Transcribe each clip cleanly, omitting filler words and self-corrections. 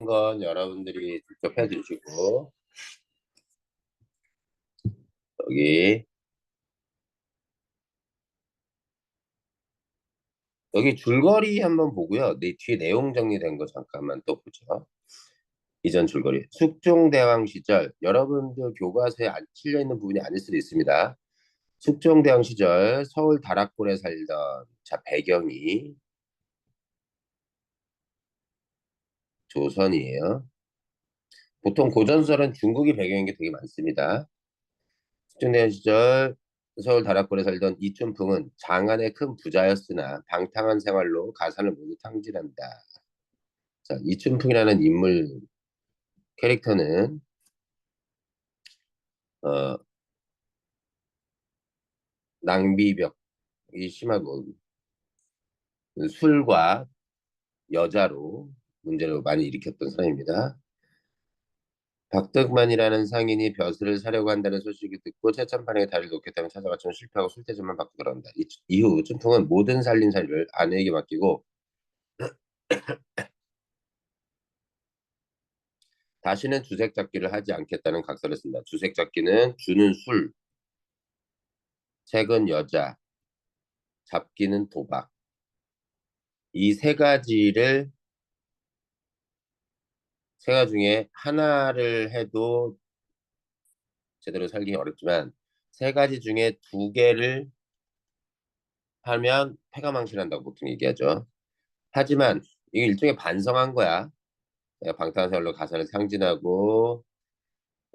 건 여러분들이 직접 해주시고 여기 여기 줄거리 한번 보고요. 내 뒤에 내용 정리된 거 잠깐만 또 보죠. 이전 줄거리. 숙종대왕 시절 여러분들 교과서에 안 실려 있는 부분이 아닐 수도 있습니다. 숙종대왕 시절 서울 다락골에 살던 자 배경이 조선이에요. 보통 고전설은 중국이 배경인 게 되게 많습니다. 숙종대왕 시절 서울 다락골에 살던 이춘풍은 장안의 큰 부자였으나 방탕한 생활로 가산을 모두 탕진한다. 자, 이춘풍이라는 인물 캐릭터는 어, 낭비벽이 심하고 술과 여자로 문제를 많이 일으켰던 사람입니다. 박덕만이라는 상인이 벼슬을 사려고 한다는 소식을 듣고 최첨판에 다리를 놓겠다며 찾아갔지만 실패하고 술태지만 받고 돌아온다. 이후 춘풍은 모든 살림살이를 아내에게 맡기고 다시는 주색잡기를 하지 않겠다는 각서를 쓴다. 주색잡기는 주는 술, 색은 여자, 잡기는 도박. 이 세 가지 중에 하나를 해도 제대로 살기 어렵지만 세 가지 중에 두 개를 하면 패가망신한다고 보통 얘기하죠. 하지만 이게 일종의 반성한 거야. 내가 방탄소년로 가사를 상진하고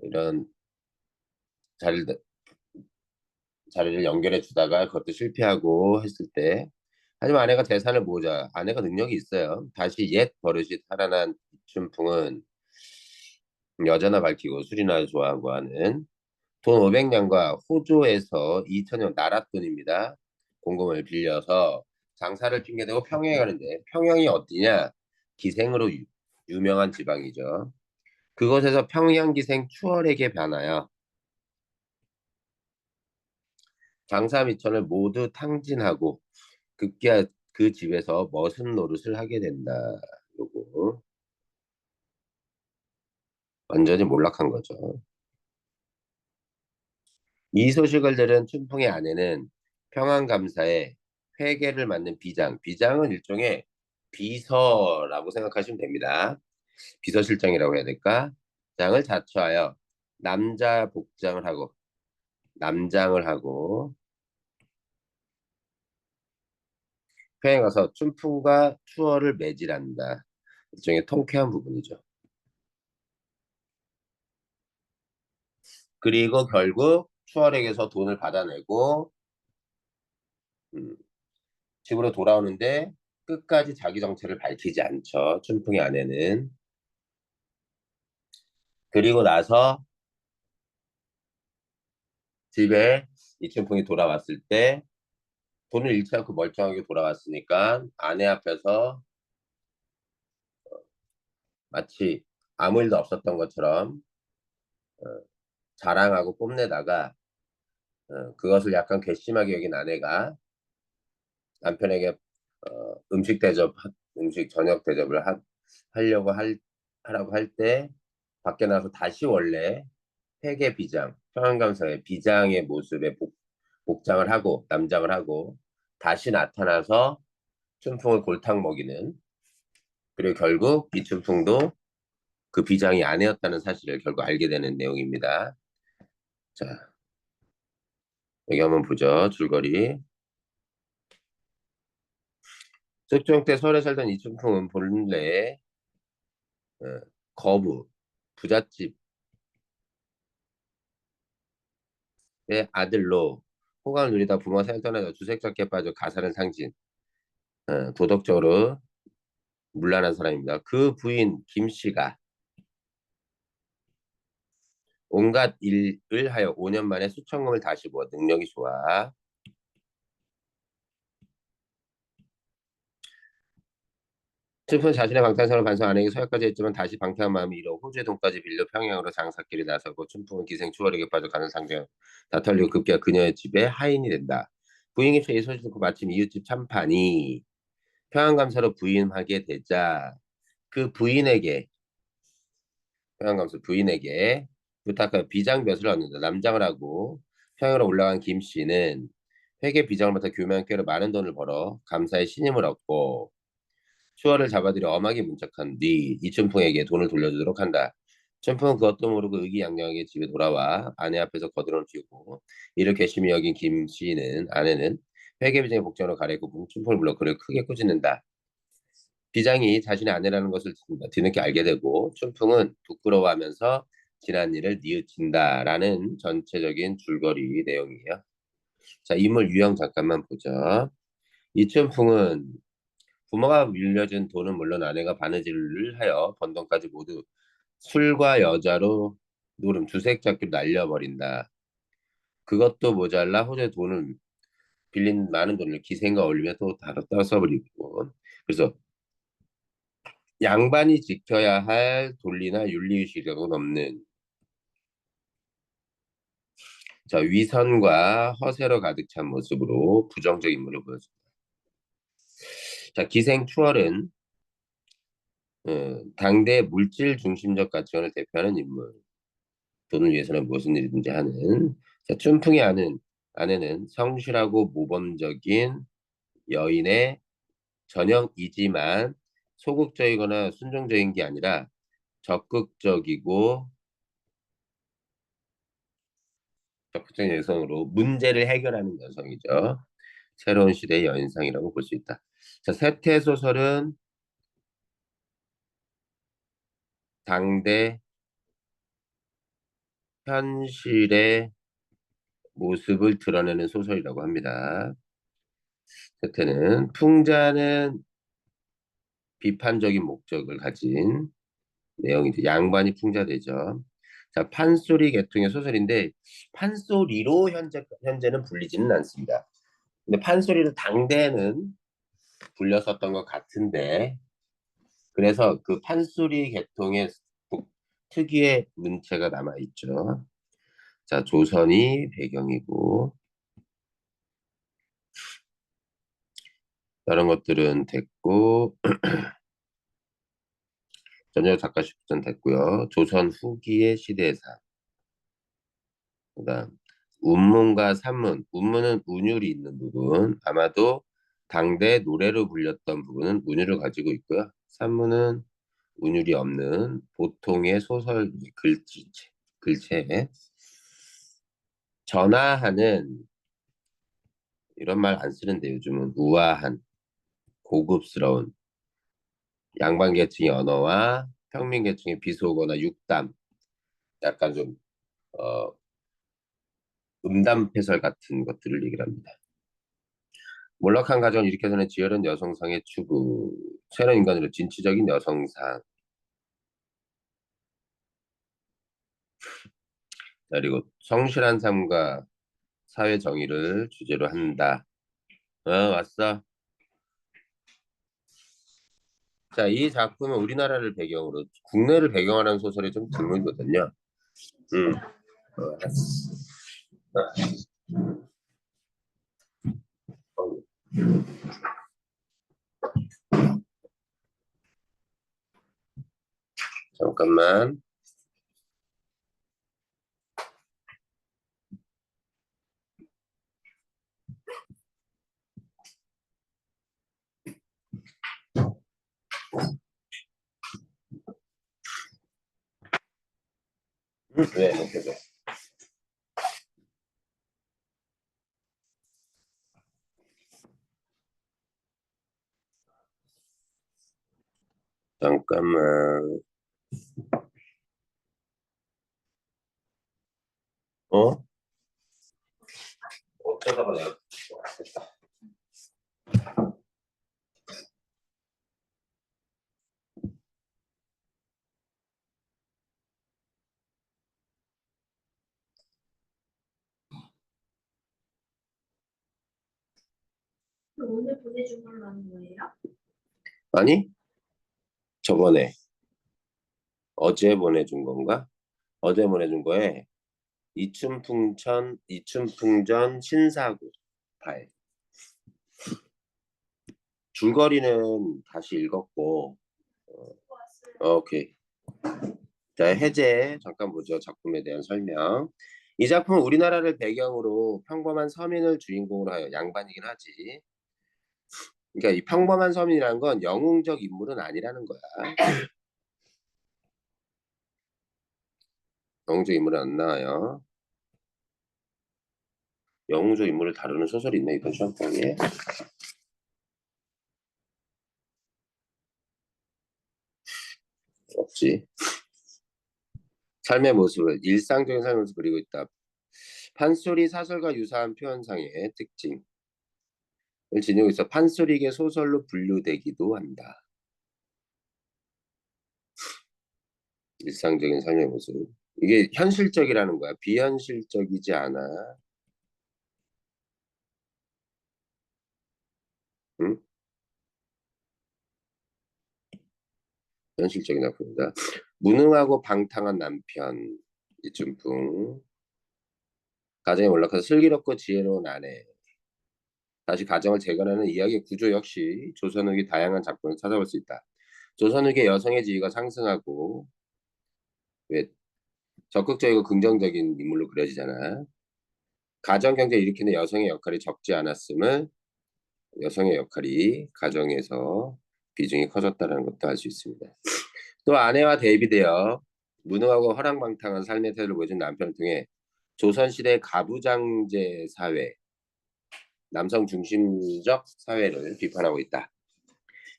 이런 자리를, 자리를 연결해 주다가 그것도 실패하고 했을 때 하지만 아내가 재산을 모으자 아내가 능력이 있어요. 다시 옛 버릇이 살아난 이춘풍은 여자나 밝히고 술이나 좋아하고 하는 돈 500냥과 호조에서 2천냥 나랏돈입니다. 공금을 빌려서 장사를 핑계대고 평양에 가는데 평양이 어디냐? 기생으로 유명한 지방이죠. 그곳에서 평양기생 추월에게 변하여 장사 미천을 모두 탕진하고 급기야 그 집에서 머슴 노릇을 하게 된다. 요거 완전히 몰락한 거죠. 이 소식을 들은 춘풍의 아내는 평안감사에 회계를 맡는 비장은 일종의 비서라고 생각하시면 됩니다. 비서실장이라고 해야 될까? 장을 자처하여 남자 복장을 하고 남장을 하고 회에 가서 춘풍과 추어를 매질한다. 일종의 통쾌한 부분이죠. 그리고 결국 추월에게서 돈을 받아내고 음, 집으로 돌아오는데 끝까지 자기 정체를 밝히지 않죠. 춘풍의 아내는. 그리고 나서 집에 이춘풍이 돌아왔을 때 돈을 잃지 않고 멀쩡하게 돌아왔으니까 아내 앞에서 마치 아무 일도 없었던 것처럼 어, 자랑하고 뽐내다가 그것을 약간 괘씸하게 여긴 아내가 남편에게 음식 저녁 대접을 하려고 하라고 할 때 밖에 나서 다시 원래 회계 비장, 평안감사의 비장의 모습에 복장을 하고 남장을 하고 다시 나타나서 춘풍을 골탕 먹이는 그리고 결국 이춘풍도 그 비장이 아내였다는 사실을 결국 알게 되는 내용입니다. 자, 여기 한번 보죠. 줄거리. 숙종 때 서울에 살던 이춘풍은 본래 어, 거부, 부잣집의 아들로 호감을 누리다 부모가 사를 떠나서 주색잡기에 빠져 가사는 상진, 도덕적으로 문란한 사람입니다. 그 부인 김 씨가 온갖 일을 하여 5년 만에 수천금을 다시 모아 능력이 좋아. 슬픈 자신의 방탄소년을 반성 아내에게 서약까지 했지만 다시 방탕한 마음이 일어 호주의 돈까지 빌려 평양으로 장사길에 나서고 춘풍은 기생 추월에게 빠져가는 상정 다 털리고 급기야 그녀의 집에 하인이 된다. 부인 김씨의 소식 듣고 마침 이웃집 참판이 평안감사로 부임하게 되자 그 부인에게 평양감사 부인에게 부탁하여 비장벼슬을 얻는다. 남장을 하고 평양으로 올라간 김 씨는 회계 비장을 맡아 교묘한 꾀로 많은 돈을 벌어 감사의 신임을 얻고 수월을 잡아들여 엄하게 문책한 뒤 이춘풍에게 돈을 돌려주도록 한다. 춘풍은 그것도 모르고 의기양양하게 집에 돌아와 아내 앞에서 거드름을 피우고 이를 괘씸히 여긴 김 씨는 아내는 회계 비장의 복장으로 갈아입고 춘풍을 불러 그를 크게 꾸짖는다. 비장이 자신의 아내라는 것을 뒤늦게 알게 되고 춘풍은 부끄러워하면서 지난 일을 뉘우친다라는 전체적인 줄거리 내용이에요. 자, 인물 유형 잠깐만 보죠. 이춘풍은 부모가 물려준 돈은 물론 아내가 바느질을 하여 번 돈까지 모두 술과 여자로 노름 주색 잡기로 날려버린다. 그것도 모자라 호주에 돈을 빌린 많은 돈을 기생과 어울리며 또 다뤄 써버리고 그래서 양반이 지켜야 할 도리나 윤리의식이라고는 없는 자, 위선과 허세로 가득 찬 모습으로 부정적 인물을 보여줍니다. 자, 기생 추월은 당대 물질 중심적 가치관을 대표하는 인물. 돈을 위해서는 무슨 일이든지 하는. 자, 춘풍의 아내는 성실하고 모범적인 여인의 전형이지만 소극적이거나 순종적인 게 아니라 적극적이고 적극적인 여성으로 문제를 해결하는 여성이죠. 새로운 시대의 여인상이라고 볼 수 있다. 자, 세태소설은 당대 현실의 모습을 드러내는 소설이라고 합니다. 세태는 풍자는 비판적인 목적을 가진 내용이죠. 양반이 풍자되죠. 자, 판소리 계통의 소설인데 판소리로 현재는 불리지는 않습니다. 근데 판소리를 당대에는 불렸었던 것 같은데 그래서 그 판소리 계통의 특유의 문체가 남아 있죠. 자, 조선이 배경이고 다른 것들은 됐고 전혀 작가 싶전 됐고요. 조선 후기의 시대사. 그다음 운문과 산문. 운문은 운율이 있는 부분. 아마도 당대 노래로 불렸던 부분은 운율을 가지고 있고요. 산문은 운율이 없는 보통의 소설 글체. 전하하는 이런 말 안 쓰는데 요즘은 우아한 고급스러운 양반계층의 언어와 평민계층의 비속어나 육담 약간 좀 어, 음담패설 같은 것들을 얘기를 합니다. 몰락한 가정을 일으켜서는 지열은 여성상의 추구, 새로운 인간으로 진취적인 여성상, 그리고 성실한 삶과 사회 정의를 주제로 한다. 왔어. 자, 이 작품은 우리나라를 배경으로 국내를 배경으로 하는 소설이 좀 드물거든요. 음, 알았어. 어, 잠깐만. 왜 이렇게 돼? 잠깐만. 어? 어쩌다가 내가 됐다. 오늘 보내준 걸로 하는 거예요? 아니, 저번에 어제 보내준 건가? 어제 보내준 거에 이춘풍전 신사고 파일. 줄거리는 다시 읽었고, 오케이. 자, 해제 잠깐 보죠. 작품에 대한 설명. 이 작품은 우리나라를 배경으로 평범한 서민을 주인공으로 하여 양반이긴 하지. 그러니까 이 평범한 서민이라는 건 영웅적 인물은 아니라는 거야. 영웅적 인물은 안 나와요. 영웅적 인물을 다루는 소설이 있나 이번 시험장에? 없지. 삶의 모습을 일상적인 삶의 모습을 그리고 있다. 판소리 사설과 유사한 표현상의 특징을 지니고 있어 판소리계 소설로 분류되기도 한다. 일상적인 삶의 모습. 이게 현실적이라는 거야. 비현실적이지 않아. 응? 현실적인 작품이다. 무능하고 방탕한 남편 이춘풍. 가정에 몰락해서 슬기롭고 지혜로운 아내. 다시 가정을 재건하는 이야기 구조 역시 조선 후기 다양한 작품을 찾아볼 수 있다. 조선 후기 여성의 지위가 상승하고 왜 적극적이고 긍정적인 인물로 그려지잖아. 가정 경제를 일으키는 여성의 역할이 적지 않았음을 여성의 역할이 가정에서 비중이 커졌다는 것도 알 수 있습니다. 또 아내와 대비되어 무능하고 허랑방탕한 삶의 태도를 보여준 남편을 통해 조선시대 가부장제 사회, 남성 중심적 사회를 비판하고 있다.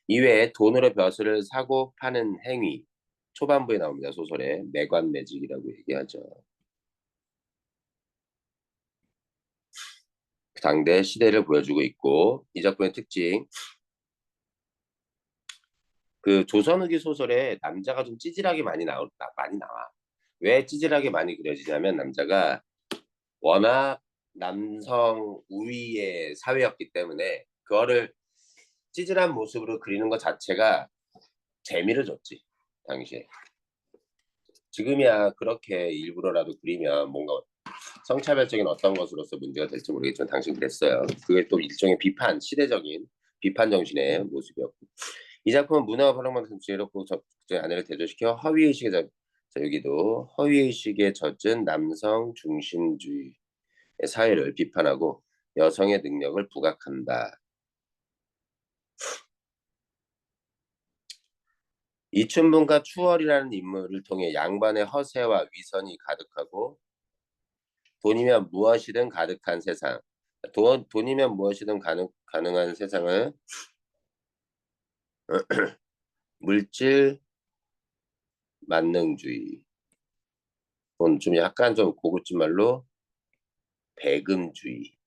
이외에 돈으로 벼슬을 사고 파는 행위, 초반부에 나옵니다. 소설에 매관매직이라고 얘기하죠. 당대 시대를 보여주고 있고 이 작품의 특징, 그 조선 후기 소설에 남자가 좀 찌질하게 많이 나와. 왜 찌질하게 많이 그려지냐면 남자가 워낙 남성 우위의 사회였기 때문에 그거를 찌질한 모습으로 그리는 것 자체가 재미를 줬지 당시에. 지금이야 그렇게 일부러라도 그리면 뭔가 성차별적인 어떤 것으로서 문제가 될지 모르겠지만 당신 그랬어요. 그게 또 일종의 비판, 시대적인 비판 정신의 모습이었고 이 작품은 문화와 활용만큼 지혜롭고 적극적인 아내를 대조시켜 허위의식에 자, 여기도 허위의식에 젖은 남성 중심주의 사회를 비판하고 여성의 능력을 부각한다. 이춘분과 추월이라는 인물을 통해 양반의 허세와 위선이 가득하고 돈이면 무엇이든 가득한 세상. 돈이면 무엇이든 가능한 세상을 물질 만능주의. 돈 좀 약간 좀 고급진 말로 배금주의.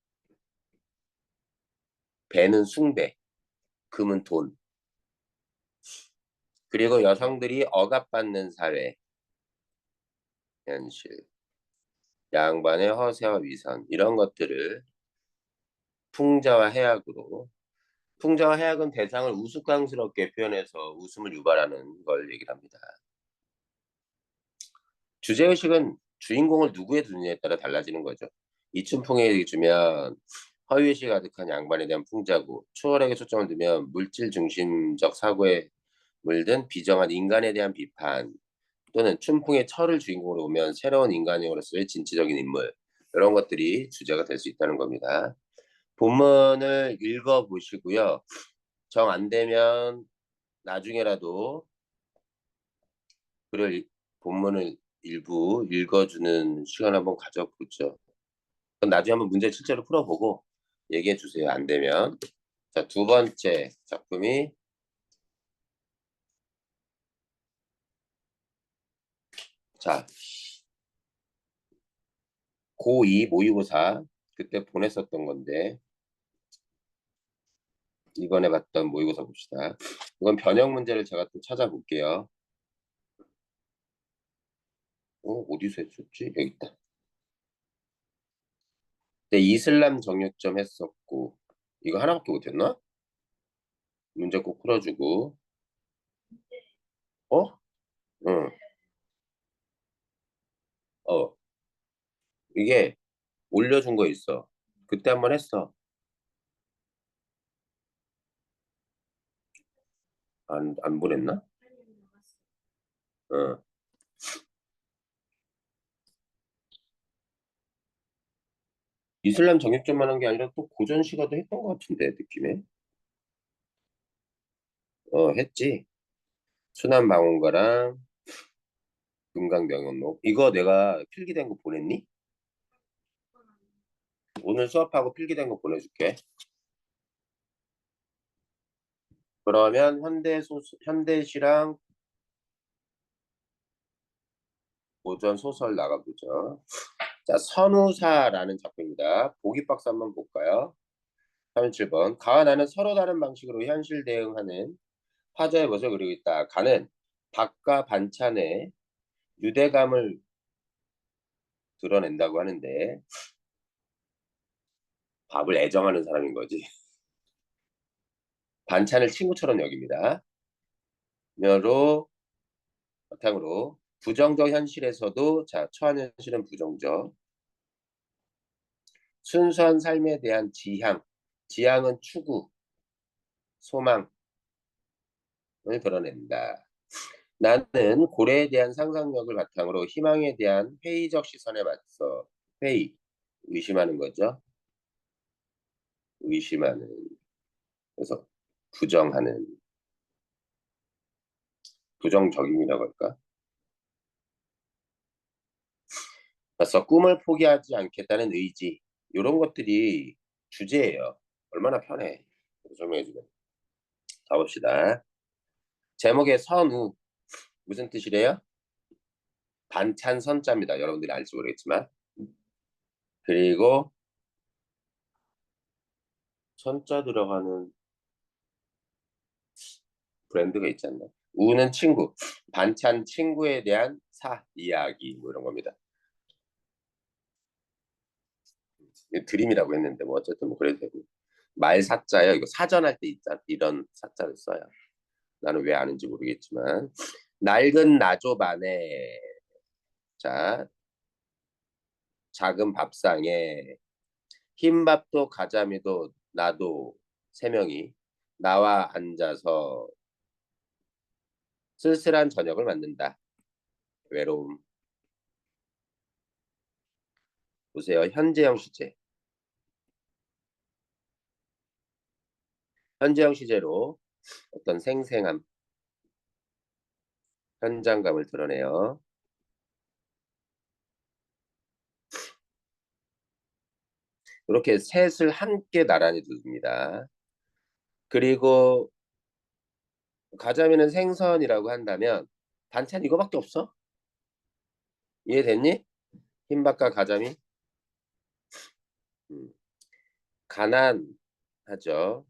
배는 숭배, 금은 돈. 그리고 여성들이 억압받는 사회, 현실. 양반의 허세와 위선 이런 것들을 풍자와 해악으로 풍자와 해악은 대상을 우스꽝스럽게 표현해서 웃음을 유발하는 걸 얘기를 합니다. 주제의식은 주인공을 누구에 두느냐에 따라 달라지는 거죠. 이춘풍에게 주면 허위의식 가득한 양반에 대한 풍자고 추월에게 초점을 두면 물질 중심적 사고에 물든 비정한 인간에 대한 비판 또는 춘풍의 철을 주인공으로 보면 새로운 인간으로서의 진취적인 인물 이런 것들이 주제가 될 수 있다는 겁니다. 본문을 읽어보시고요. 정 안 되면 나중에라도 글을 본문을 일부 읽어주는 시간 한번 가져보죠. 그럼 나중에 한번 문제 실제로 풀어보고 얘기해 주세요. 안 되면. 자, 두 번째 작품이 자, 고2 모의고사 그때 보냈었던 건데 이번에 봤던 모의고사 봅시다. 이건 변형 문제를 제가 또 찾아볼게요. 어디서 했었지? 여기 있다. 네, 이슬람 정육점 했었고 이거 하나밖에 못했나? 문제 꼭 풀어주고 어? 응. 어. 이게 올려준 거 있어. 그때 한번 했어. 안 보냈나? 어. 이슬람 정육점만 한 게 아니라 또 고전 시가도 했던 것 같은데 느낌에. 했지. 순환방언가랑 금강명언록. 이거 내가 필기된 거 보냈니? 오늘 수업하고 필기된 거 보내줄게. 그러면 현대시랑 고전 소설 나가보죠. 자, 선우사라는 작품입니다. 보기 박스 한번 볼까요? 37번. 가와 나는 서로 다른 방식으로 현실 대응하는 화자의 모습을 그리고 있다. 가는 밥과 반찬에 유대감을 드러낸다고 하는데 밥을 애정하는 사람인 거지. 반찬을 친구처럼 여깁니다. 로 바탕으로 부정적 현실에서도 자 초안현실은 부정적 순수한 삶에 대한 지향은 추구 소망을 드러낸다. 나는 고래에 대한 상상력을 바탕으로 희망에 대한 회의적 시선에 맞서 회의 의심하는 거죠. 의심하는 그래서 부정하는 부정적임이라고 할까? 그래서 꿈을 포기하지 않겠다는 의지 이런 것들이 주제예요. 얼마나 편해. 설명해주면 가봅시다. 제목의 선우 무슨 뜻이래요? 반찬 선자입니다. 여러분들이 알지 모르겠지만 그리고 선자 들어가는 브랜드가 있지 않나? 우는 친구 반찬 친구에 대한 이야기 뭐 이런 겁니다. 드림이라고 했는데 뭐 어쨌든 뭐 그래도 되고 말 사자요. 이거 사전할 때 이런 사자를 써요. 나는 왜 아는지 모르겠지만 낡은 나조반에 자 작은 밥상에 흰밥도 가자미도 나도 세 명이 나와 앉아서 쓸쓸한 저녁을 만든다. 외로움. 보세요. 현재형 시제. 현재형 시제로 어떤 생생함, 현장감을 드러내요. 이렇게 셋을 함께 나란히 둡니다. 그리고 가자미는 생선이라고 한다면 반찬 이거밖에 없어? 이해됐니? 흰밥과 가자미. 음, 가난하죠.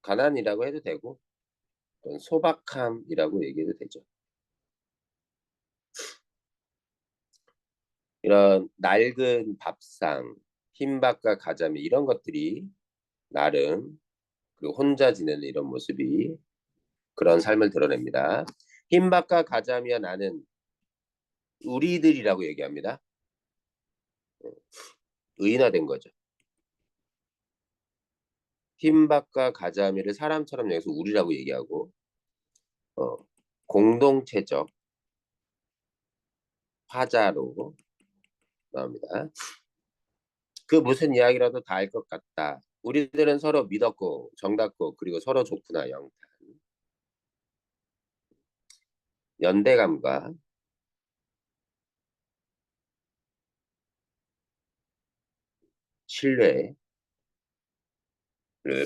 가난이라고 해도 되고 또는 소박함이라고 얘기해도 되죠. 이런 낡은 밥상, 흰밥과 가자미 이런 것들이 나름 그 혼자 지내는 이런 모습이 그런 삶을 드러냅니다. 흰밥과 가자미와 나는 우리들이라고 얘기합니다. 의인화된 거죠. 흰밥과 가자미를 사람처럼 여기서 우리라고 얘기하고 어, 공동체적 화자로 나옵니다. 그 무슨 이야기라도 다 알 것 같다. 우리들은 서로 믿었고 정답고 그리고 서로 좋구나 영탄. 연대감과 신뢰를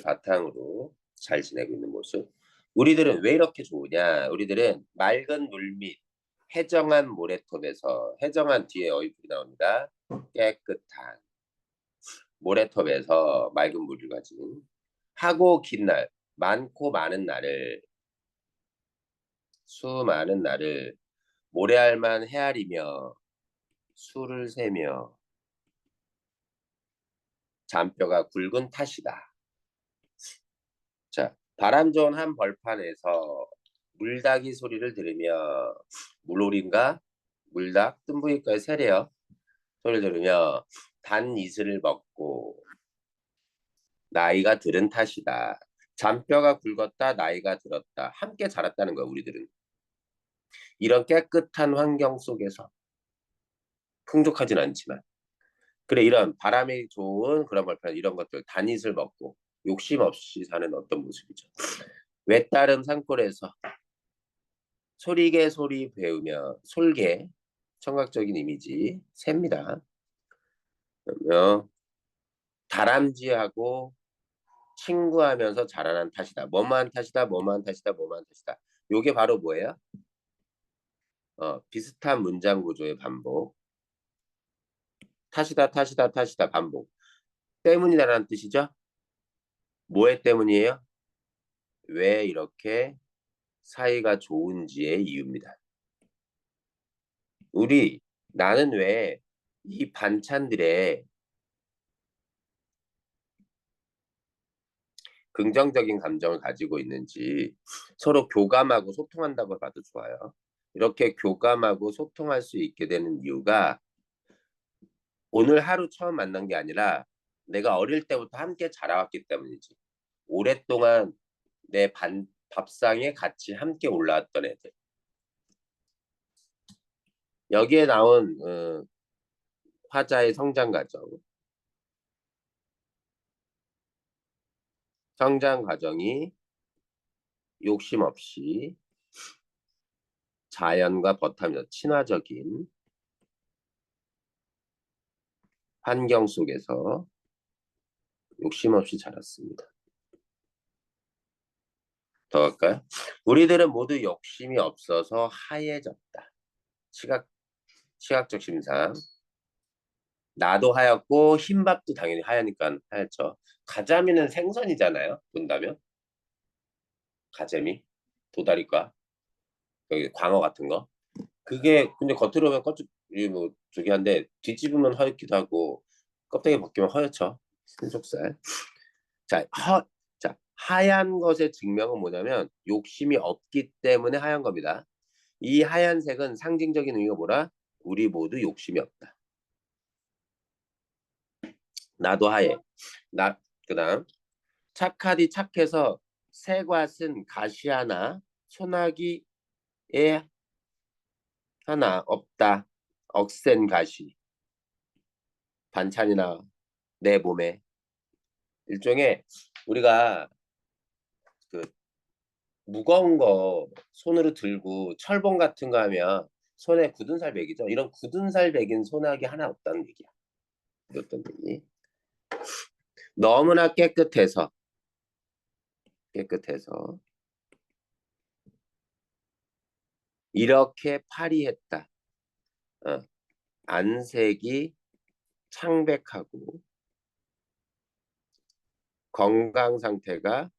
바탕으로 잘 지내고 있는 모습. 우리들은 왜 이렇게 좋으냐? 우리들은 맑은 물밑 해정한 모래톱에서 해정한 뒤에 어휘풀이 나옵니다. 깨끗한 모래톱에서 맑은 물을 가진 하고 긴 날, 많고 많은 날을 수많은 날을 모래알만 헤아리며 술을 세며 잔뼈가 굵은 탓이다. 자, 바람 좋은 한 벌판에서 물닭이 소리를 들으며 물오리인가 물닭 뜸부이과에 세래요. 소리를 들으며 단 이슬을 먹고 나이가 들은 탓이다. 잔뼈가 굵었다 나이가 들었다. 함께 자랐다는 거야 우리들은. 이런 깨끗한 환경 속에서 풍족하진 않지만 그래, 이런 바람이 좋은 그런 말편 이런 것들 단잇을 먹고 욕심 없이 사는 어떤 모습이죠. 외따름 산골에서 소리개 소리 배우며 솔개 청각적인 이미지 셉니다. 그러면 다람쥐하고 친구하면서 자라난 탓이다. 뭐만 탓이다. 뭐만 탓이다. 뭐만 탓이다. 요게 바로 뭐예요? 비슷한 문장 구조의 반복. 탓이다. 탓이다. 탓이다. 반복. 때문이다라는 뜻이죠. 뭐에 때문이에요? 왜 이렇게 사이가 좋은지의 이유입니다. 나는 왜 이 반찬들에 긍정적인 감정을 가지고 있는지 서로 교감하고 소통한다고 봐도 좋아요. 이렇게 교감하고 소통할 수 있게 되는 이유가 오늘 하루 처음 만난 게 아니라 내가 어릴 때부터 함께 자라왔기 때문이지. 오랫동안 내 밥상에 같이 함께 올라왔던 애들. 여기에 나온 화자의 성장 과정. 성장 과정이 욕심 없이 자연과 버타면서 친화적인 환경 속에서 욕심 없이 자랐습니다. 더 갈까요? 우리들은 모두 욕심이 없어서 하얘졌다. 시각, 시각적 심상. 나도 하얗고 흰밥도 당연히 하얘니까 하얗죠. 가자미는 생선이잖아요. 본다면 가재미, 도다리과 여기 광어 같은 거. 그게 근데 겉으로 보면 껍질이 뭐 저기 한데 뒤집으면 허옇기도 하고 껍데기 벗기면 허옇죠. 신속살. 자, 자, 하얀 것의 증명은 뭐냐면 욕심이 없기 때문에 하얀 겁니다. 이 하얀색은 상징적인 의미가 뭐라? 우리 모두 욕심이 없다. 나도 하얘. 그다음 착하디 착해서 새갓은 가시 하나 소나기에 하나 없다. 억센 가시 반찬이나 내 몸에 일종의 우리가 그 무거운 거 손으로 들고 철봉 같은 거 하면 손에 굳은 살 베기죠. 이런 굳은 살 베긴 소나기 하나 없다는 얘기야. 어떤 얘기? 너무나 깨끗해서 이렇게 파리했다. 어, 안색이 창백하고 건강 상태가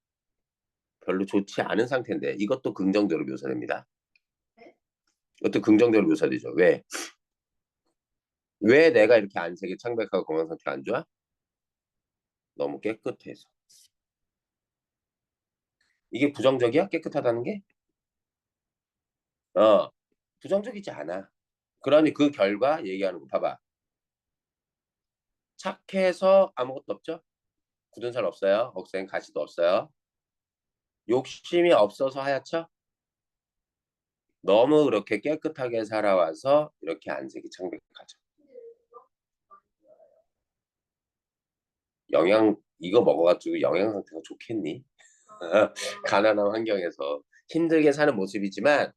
별로 좋지 않은 상태인데 이것도 긍정적으로 묘사됩니다. 이것도 긍정적으로 묘사되죠. 왜? 왜 내가 이렇게 안색이 창백하고 건강 상태가 안 좋아? 너무 깨끗해서. 이게 부정적이야? 깨끗하다는 게? 어, 부정적이지 않아. 그러니 그 결과 얘기하는 거 봐봐. 착해서 아무것도 없죠? 굳은 살 없어요. 억센 가시도 없어요. 욕심이 없어서 하얗죠? 너무 그렇게 깨끗하게 살아와서 이렇게 안색이 창백하죠. 이거 먹어가지고 영양 상태가 좋겠니? 가난한 환경에서 힘들게 사는 모습이지만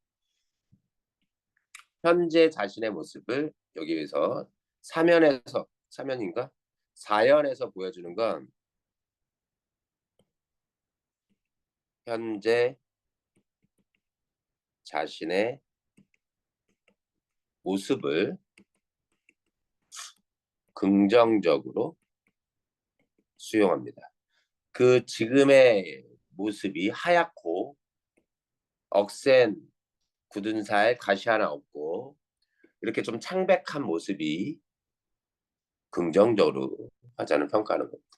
현재 자신의 모습을 여기에서 사면인가? 사연에서 보여주는 건 현재 자신의 모습을 긍정적으로 수용합니다. 그 지금의 모습이 하얗고 억센 굳은 살 가시 하나 없고 이렇게 좀 창백한 모습이 긍정적으로 하자는 평가하는 겁니다.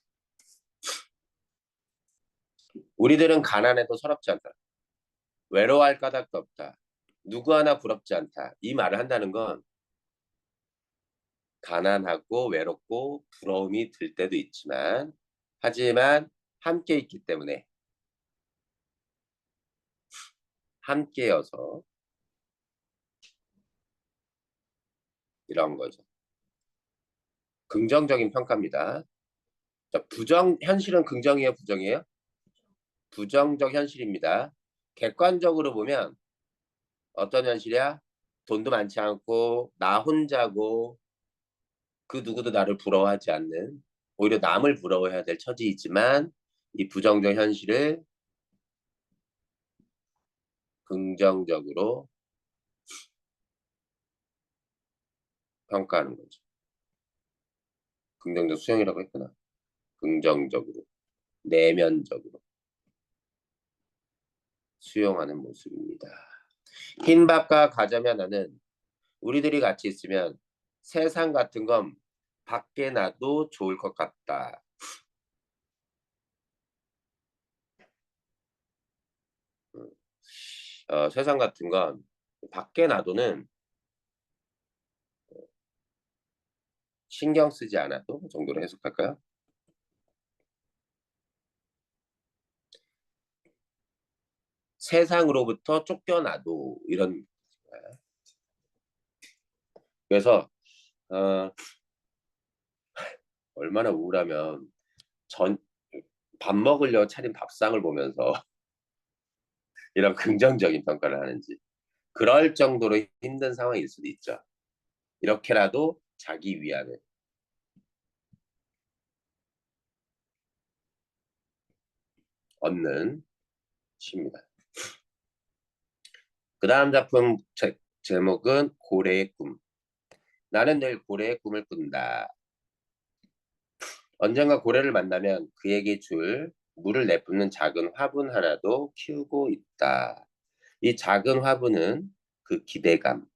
우리들은 가난해도 서럽지 않다. 외로워할 까닭도 없다. 누구 하나 부럽지 않다. 이 말을 한다는 건 가난하고 외롭고 부러움이 들 때도 있지만 하지만 함께 있기 때문에 함께여서 이런 거죠. 긍정적인 평가입니다. 자, 현실은 긍정이에요, 부정이에요? 부정적 현실입니다. 객관적으로 보면 어떤 현실이야? 돈도 많지 않고 나 혼자고 그 누구도 나를 부러워하지 않는 오히려 남을 부러워해야 될 처지이지만 이 부정적 현실을 긍정적으로 평가하는 거죠. 긍정적 수용이라고 했구나. 긍정적으로, 내면적으로 수용하는 모습입니다. 흰밥과 가자면 나는 우리들이 같이 있으면 세상 같은 건 밖에 놔도 좋을 것 같다. 세상 같은 건 밖에 놔도는 신경 쓰지 않아도 정도로 해석할까요? 세상으로부터 쫓겨나도 이런. 그래서 어, 얼마나 우울하면 전 밥 먹으려 차린 밥상을 보면서 이런 긍정적인 평가를 하는지 그럴 정도로 힘든 상황일 수도 있죠. 이렇게라도 자기 위안을 얻는 시입니다. 그 다음 작품 제목은 고래의 꿈. 나는 늘 고래의 꿈을 꾼다. 언젠가 고래를 만나면 그에게 줄 물을 내뿜는 작은 화분 하나도 키우고 있다. 이 작은 화분은 그 기대감을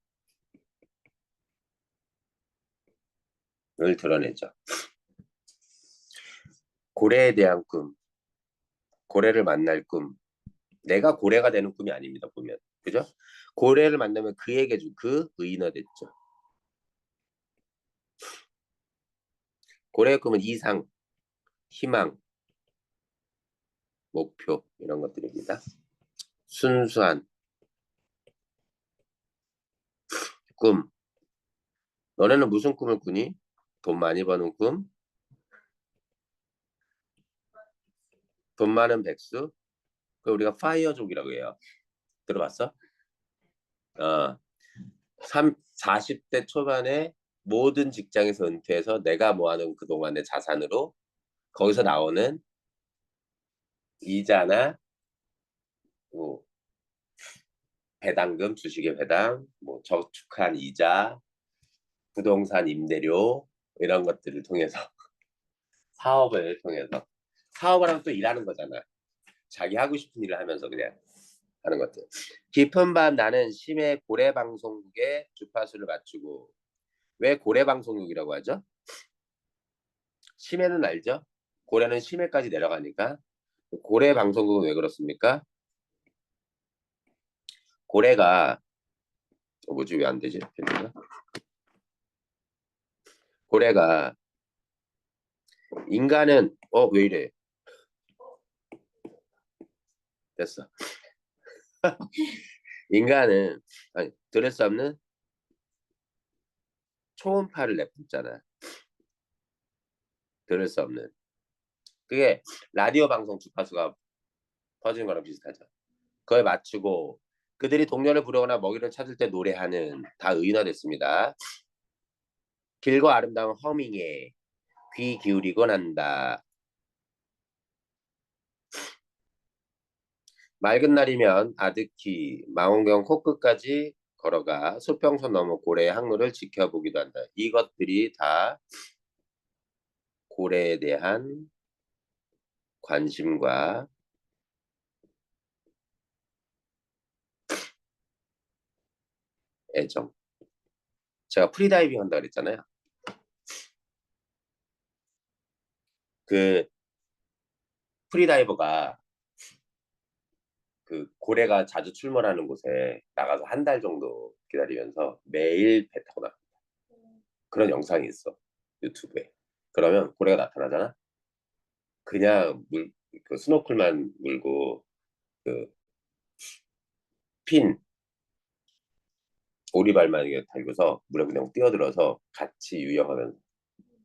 드러내죠. 고래에 대한 꿈, 고래를 만날 꿈. 내가 고래가 되는 꿈이 아닙니다, 보면. 그죠? 고래를 만나면 그에게 줄 그 의인화 됐죠. 고래의 꿈은 이상, 희망, 목표 이런 것들입니다. 순수한 꿈. 너네는 무슨 꿈을 꾸니? 돈 많이 버는 꿈? 돈 많은 백수? 그 우리가 파이어족이라고 해요. 들어봤어? 어, 40대 초반에 모든 직장에서 은퇴해서 내가 모아놓은 그동안의 자산으로 거기서 나오는 이자나 뭐 배당금, 주식의 배당, 뭐 저축한 이자, 부동산 임대료 이런 것들을 통해서 사업을 통해서 사업을 하면 또 일하는 거잖아. 자기 하고 싶은 일을 하면서 그냥 하는 것들. 깊은 밤 나는 심해 고래 방송국의 주파수를 맞추고 왜 고래 방송국이라고 하죠? 심해는 알죠? 고래는 심해까지 내려가니까 고래 방송국은 왜 그렇습니까? 고래가 뭐지 왜 안 되지? 고래가 인간은 왜 이래? 됐어. 인간은 아니, 들을 수 없는 초음파를 내뿜잖아. 들을 수 없는. 그게 라디오 방송 주파수가 퍼지는 거랑 비슷하죠. 그걸 맞추고 그들이 동료를 부르거나 먹이를 찾을 때 노래하는 다 의인화됐습니다. 길고 아름다운 허밍에 귀 기울이곤 한다. 맑은 날이면 아득히 망원경 코끝까지 걸어가 수평선 넘어 고래의 항로를 지켜보기도 한다. 이것들이 다 고래에 대한 관심과 애정. 제가 프리다이빙 한다 그랬잖아요. 그 프리다이버가 그 고래가 자주 출몰하는 곳에 나가서 한 달 정도 기다리면서 매일 배 타고 나. 그런 영상이 있어. 유튜브에. 그러면 고래가 나타나잖아. 그냥 그 스노클만 물고 그 핀, 오리발만 이렇게 달고서 물에 그냥 뛰어들어서 같이 유영하면서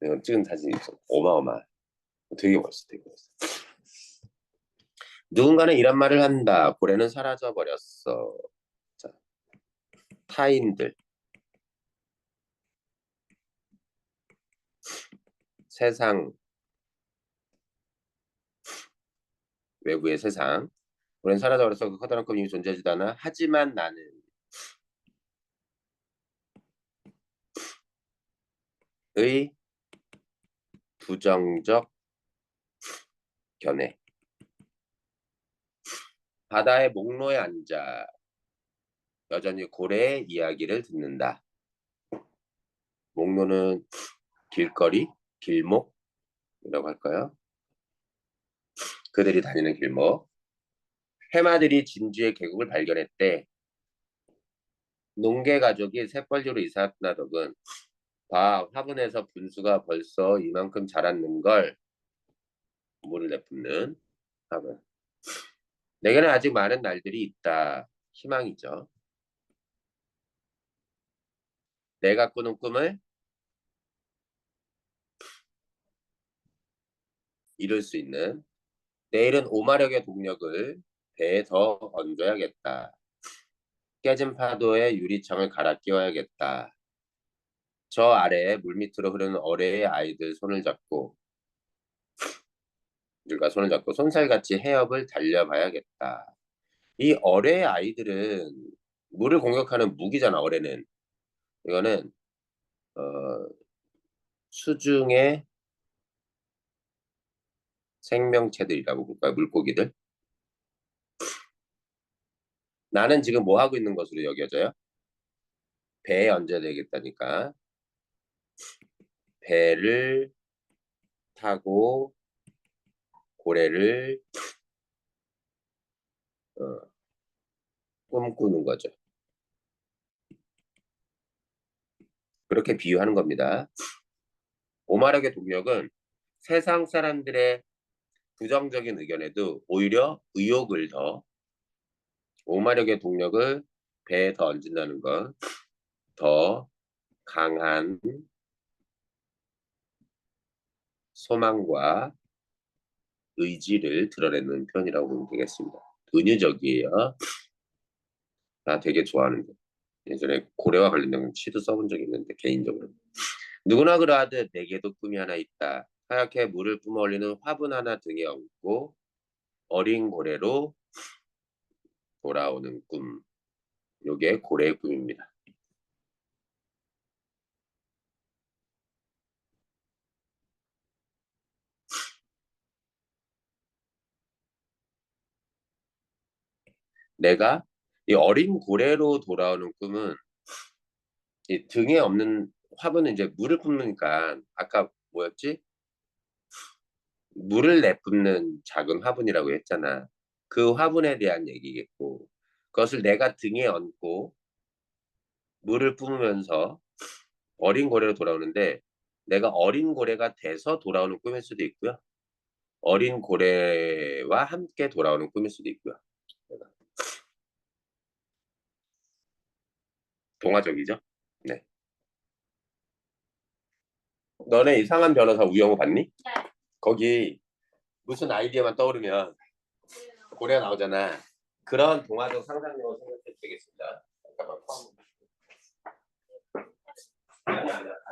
이건 찍은 사진이 있어. 어마어마. 되게 멋있어, 되게 멋있어. 누군가는 이런 말을 한다. 고래는 사라져 버렸어. 자, 타인들, 세상, 외부의 세상. 고래는 사라져 버렸어. 그 커다란 꿈이 존재하지도 않아. 하지만 나는 의 부정적 견해. 바다의 목로에 앉아 여전히 고래의 이야기를 듣는다. 목로는 길거리, 길목이라고 할까요? 그들이 다니는 길목. 해마들이 진주의 계곡을 발견했대. 농개 가족이 셋벌지로 이사 나덕은 봐, 화분에서 분수가 벌써 이만큼 자랐는 걸. 물을 내뿜는 화분. 내게는 아직 많은 날들이 있다. 희망이죠. 내가 꾸는 꿈을 이룰 수 있는. 내일은 오마력의 동력을 배에 더 얹어야겠다. 깨진 파도에 유리창을 갈아 끼워야겠다. 저 아래에 물밑으로 흐르는 어뢰의 아이들 손을 잡고 들과 손을 잡고 손살같이 해협을 달려봐야겠다. 이 어뢰의 아이들은 물을 공격하는 무기잖아. 어뢰는 이거는 어, 수중의 생명체들이라고 볼까요? 물고기들. 나는 지금 뭐 하고 있는 것으로 여겨져요? 배에 얹어야 되겠다니까. 배를 타고 고래를 어, 꿈꾸는 거죠. 그렇게 비유하는 겁니다. 오마락의 동력은 세상 사람들의 부정적인 의견에도 오히려 의욕을 더, 오마력의 동력을 배에 더 얹는다는 건 더 강한 소망과 의지를 드러내는 표현이라고 보면 되겠습니다. 은유적이에요. 나 되게 좋아하는 거. 예전에 고래와 관련된 시도 써본 적이 있는데 개인적으로. 누구나 그러하듯 내게도 꿈이 하나 있다. 하얗게 물을 뿜어올리는 화분 하나 등에 얹고 어린 고래로 돌아오는 꿈. 요게 고래의 꿈입니다. 내가 이 어린 고래로 돌아오는 꿈은 이 등에 없는 화분은 이제 물을 뿜으니까 아까 뭐였지? 물을 내뿜는 작은 화분이라고 했잖아. 그 화분에 대한 얘기겠고 그것을 내가 등에 얹고 물을 뿜으면서 어린 고래로 돌아오는데 내가 어린 고래가 돼서 돌아오는 꿈일 수도 있고요. 어린 고래와 함께 돌아오는 꿈일 수도 있고요. 동화적이죠? 네. 너네 이상한 변호사 우영우 봤니? 거기 무슨 아이디어만 떠오르면 고래가 나오잖아. 그런 동화적 상상력을 생각해도 되겠습니다. 잠깐만. 아니, 아니야.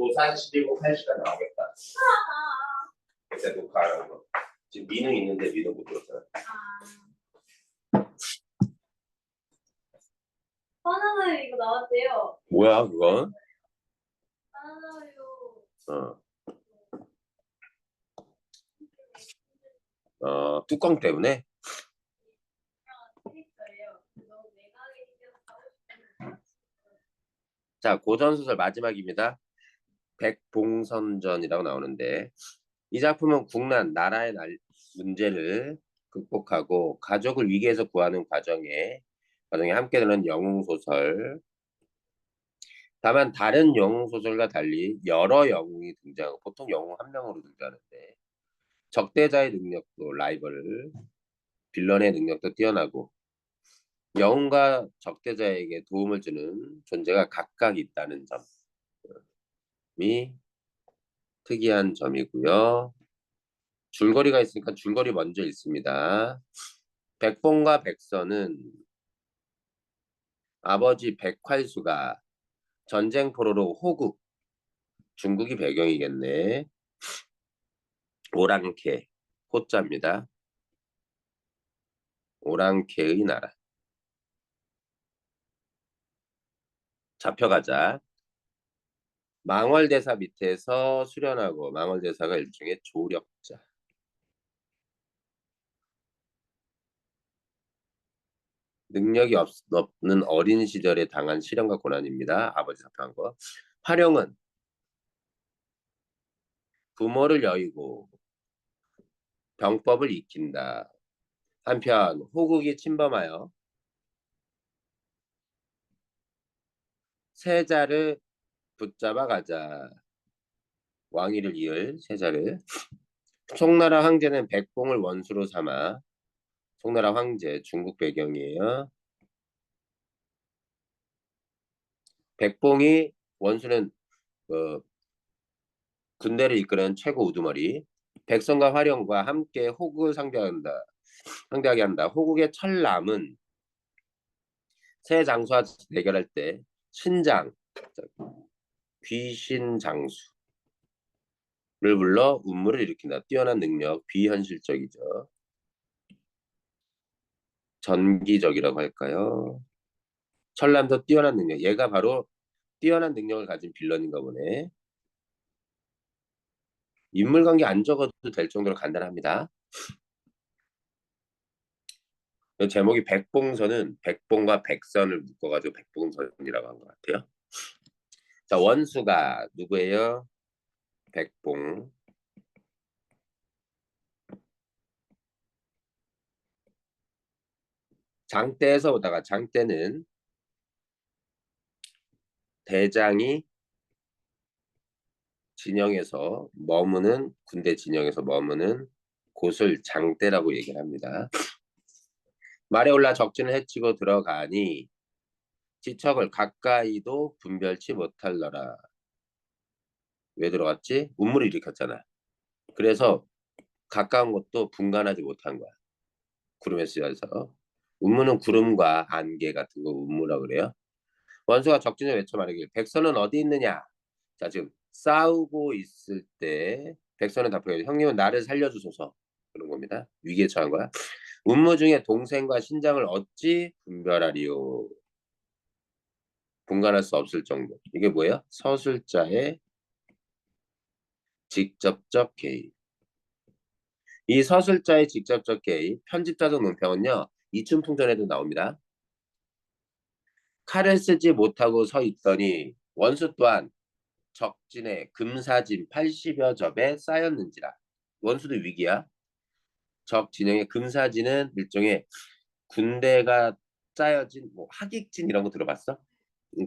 노산 11분 8시간 나오겠다. 그때 녹화하는 거. 지금 민우 있는데 민우 못 들었잖아. 바나나 이거 나왔대요. 뭐야 그건? 바나나요. 어, 뚜껑 때문에? 캐릭터예요. 너무 내각이 생겨서 하고 싶은. 자, 고전소설 마지막입니다. 백봉선전이라고 나오는데 이 작품은 국난, 나라의 문제를 극복하고 가족을 위기에서 구하는 과정에 함께 드는 영웅 소설. 다만 다른 영웅 소설과 달리 여러 영웅이 등장하고 보통 영웅 한 명으로 등장하는데 적대자의 능력도 라이벌, 빌런의 능력도 뛰어나고 영웅과 적대자에게 도움을 주는 존재가 각각 있다는 점이 특이한 점이고요. 줄거리가 있으니까 줄거리 먼저 읽습니다. 백봉과 백선은 아버지 백활수가 전쟁 포로로 호국, 중국이 배경이겠네. 오랑캐, 호자입니다. 오랑캐의 나라. 잡혀가자. 망월대사 밑에서 수련하고 망월대사가 일종의 조력자. 능력이 없는 어린 시절에 당한 시련과 고난입니다. 아버지 잡혀간 거. 활용은 부모를 여의고 병법을 익힌다. 한편 호국이 침범하여 세자를 붙잡아 가자. 왕위를 이을 세자를. 송나라 황제는 백봉을 원수로 삼아 송나라 황제 중국 배경이에요. 백봉이 원수는 군대를 이끄는 최고 우두머리. 백성과 화령과 함께 호국을 상대하게 한다. 호국의 철남은 새 장수와 대결할 때 신장, 귀신장수를 불러 운물을 일으킨다. 뛰어난 능력, 비현실적이죠. 전기적이라고 할까요? 철남도 뛰어난 능력. 얘가 바로 뛰어난 능력을 가진 빌런인가 보네. 인물관계 안 적어도 될 정도로 간단합니다. 제목이 백봉선은 백봉과 백선을 묶어가지고 백봉선이라고 한 것 같아요. 자, 원수가 누구예요? 백봉. 장대에서 오다가 장대는 대장이 진영에서 머무는 군대 진영에서 머무는 곳을 장대라고 얘기를 합니다. 말에 올라 적진을 해치고 들어가니 지척을 가까이도 분별치 못할러라. 왜 들어갔지? 운물을 일으켰잖아. 그래서 가까운 곳도 분간하지 못한 거야. 구름에 쓰여서. 운무는 구름과 안개 같은 거 운무라 그래요. 원수가 적진을 외쳐 말하길 백선은 어디 있느냐. 자, 지금 싸우고 있을 때 백선은 답하길 형님은 나를 살려주소서. 그런 겁니다. 위기에 처한 거야. 운무 중에 동생과 신장을 어찌 분별하리요. 분간할 수 없을 정도. 이게 뭐예요? 서술자의 직접적 개입. 이 서술자의 직접적 개입, 편집자적 논평은요. 이춘풍전에도 나옵니다. 칼을 쓰지 못하고 서 있더니 원수 또한 적진에 금사진 80여 접에 쌓였는지라. 원수도 위기야. 적 진영의 금사진은 일종의 군대가 짜여진 뭐 하객진 이런 거 들어봤어?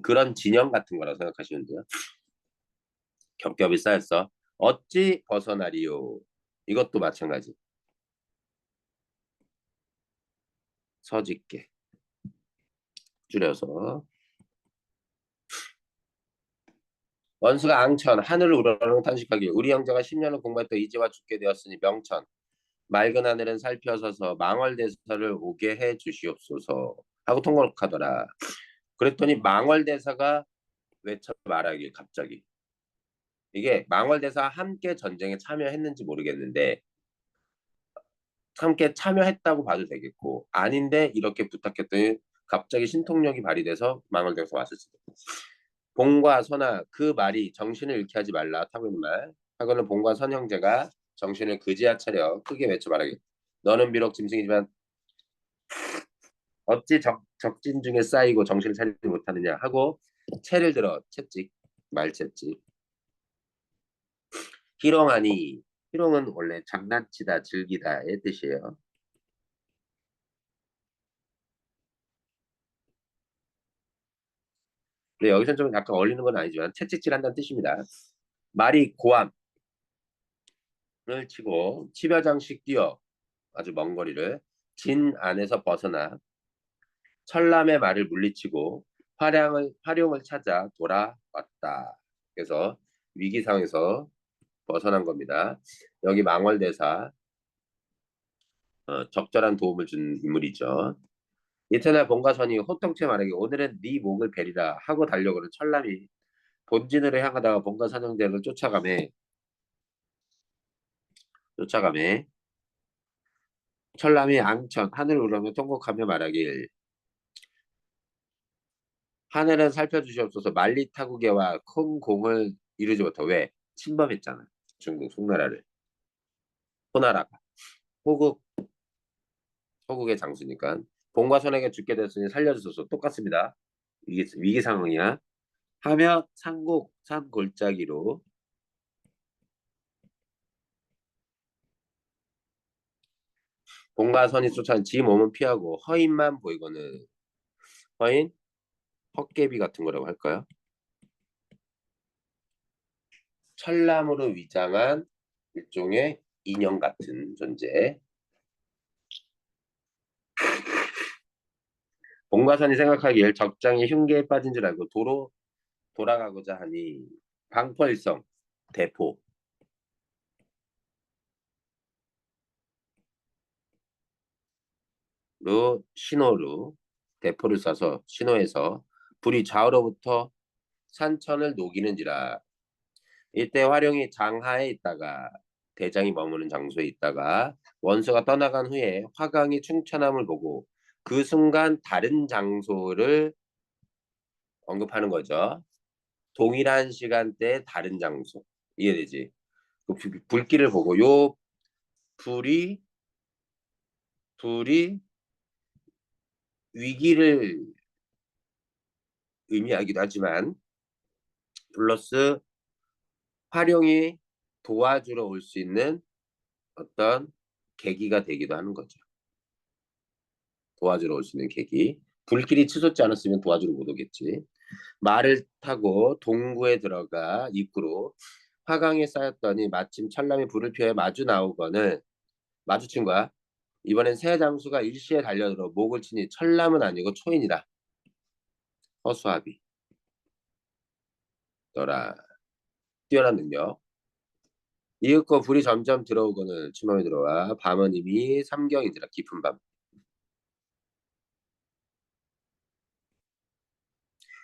그런 진영 같은 거라고 생각하시면 돼요. 겹겹이 쌓였어. 어찌 벗어나리요. 이것도 마찬가지. 서짓게 줄여서. 원수가 앙천 하늘을 우러러 탄식하길 우리 형제가 10년을 공부했다 이제와 죽게 되었으니 명천 맑은 하늘은 살펴서서 망월대사를 오게 해 주시옵소서 하고 통곡하더라. 그랬더니 망월대사가 외쳐 말하길 갑자기. 이게 망월대사와 함께 전쟁에 참여했는지 모르겠는데 함께 참여했다고 봐도 되겠고 아닌데 이렇게 부탁했더니 갑자기 신통력이 발휘돼서 망월대사가 왔을 수도 있고. 봉과 선아 그 말이 정신을 잃게 하지 말라 타고 있는 말. 하고는 봉과 선 형제가 정신을 그지야 차려 크게 외쳐 말하길 너는 비록 짐승이지만 어찌 적진 중에 쌓이고 정신을 차리지 못하느냐 하고 채를 들어 채찍 말채찍. 희롱하니 희롱은 원래 장난치다 즐기다의 뜻이에요. 근데 여기서 좀 약간 어울리는 건 아니지만 채찍질한다는 뜻입니다. 말이 고함을 치고 10여 장씩 뛰어 아주 먼 거리를 진 안에서 벗어나 철람의 말을 물리치고 활용을 찾아 돌아왔다. 그래서 위기 상황에서 벗어난 겁니다. 여기 망월대사 적절한 도움을 준 인물이죠. 이튿날 본가선이 호통체 말하기 오늘은 네 목을 베리라 하고 달려오는 철람이 본진으로 향하다가 본가선 형제를 쫓아가매 철람이 앙천 하늘을 우러며 통곡하며 말하길 하늘은 살펴주시옵소서 만리타국에와 큰 공을 이루지 못하고 왜? 침범했잖아. 중국 송나라를. 호나라가. 호국, 호국의 장수니까. 본과 선에게 죽게 됐으니 살려주소서. 똑같습니다. 위기 상황이야. 하며 산 골짜기로 본과 선이 쫓아온 지 몸은 피하고 허인만 보이고는 허인? 헛개비 같은 거라고 할까요? 철남으로 위장한 일종의 인형 같은 존재. 본과선이 생각하기에 적장이 흉계에 빠진 줄 알고 돌아가고자 하니 방펄성 대포로 신호로 대포를 쏴서 신호에서 불이 좌우로부터 산천을 녹이는지라 이때 화룡이 장하에 있다가 대장이 머무는 장소에 있다가 원수가 떠나간 후에 화강이 충천함을 보고 그 순간 다른 장소를 언급하는 거죠. 동일한 시간대에 다른 장소 이해되지? 그 불길을 보고 요 불이 불이 위기를 의미하기도 하지만 플러스 활용이 도와주러 올 수 있는 어떤 계기가 되기도 하는 거죠. 도와주러 올 수 있는 계기. 불길이 치솟지 않았으면 도와주러 못 오겠지. 말을 타고 동구에 들어가 입구로 화강에 쌓였더니 마침 철람이 불을 피해 마주친 거야. 이번엔 새 장수가 일시에 달려들어 목을 치니 철람은 아니고 초인이다. 허수아비. 너라. 뛰어난 능력. 이윽고 불이 점점 들어오고는 추모에 들어와 밤은 이미 삼경이더라. 깊은 밤.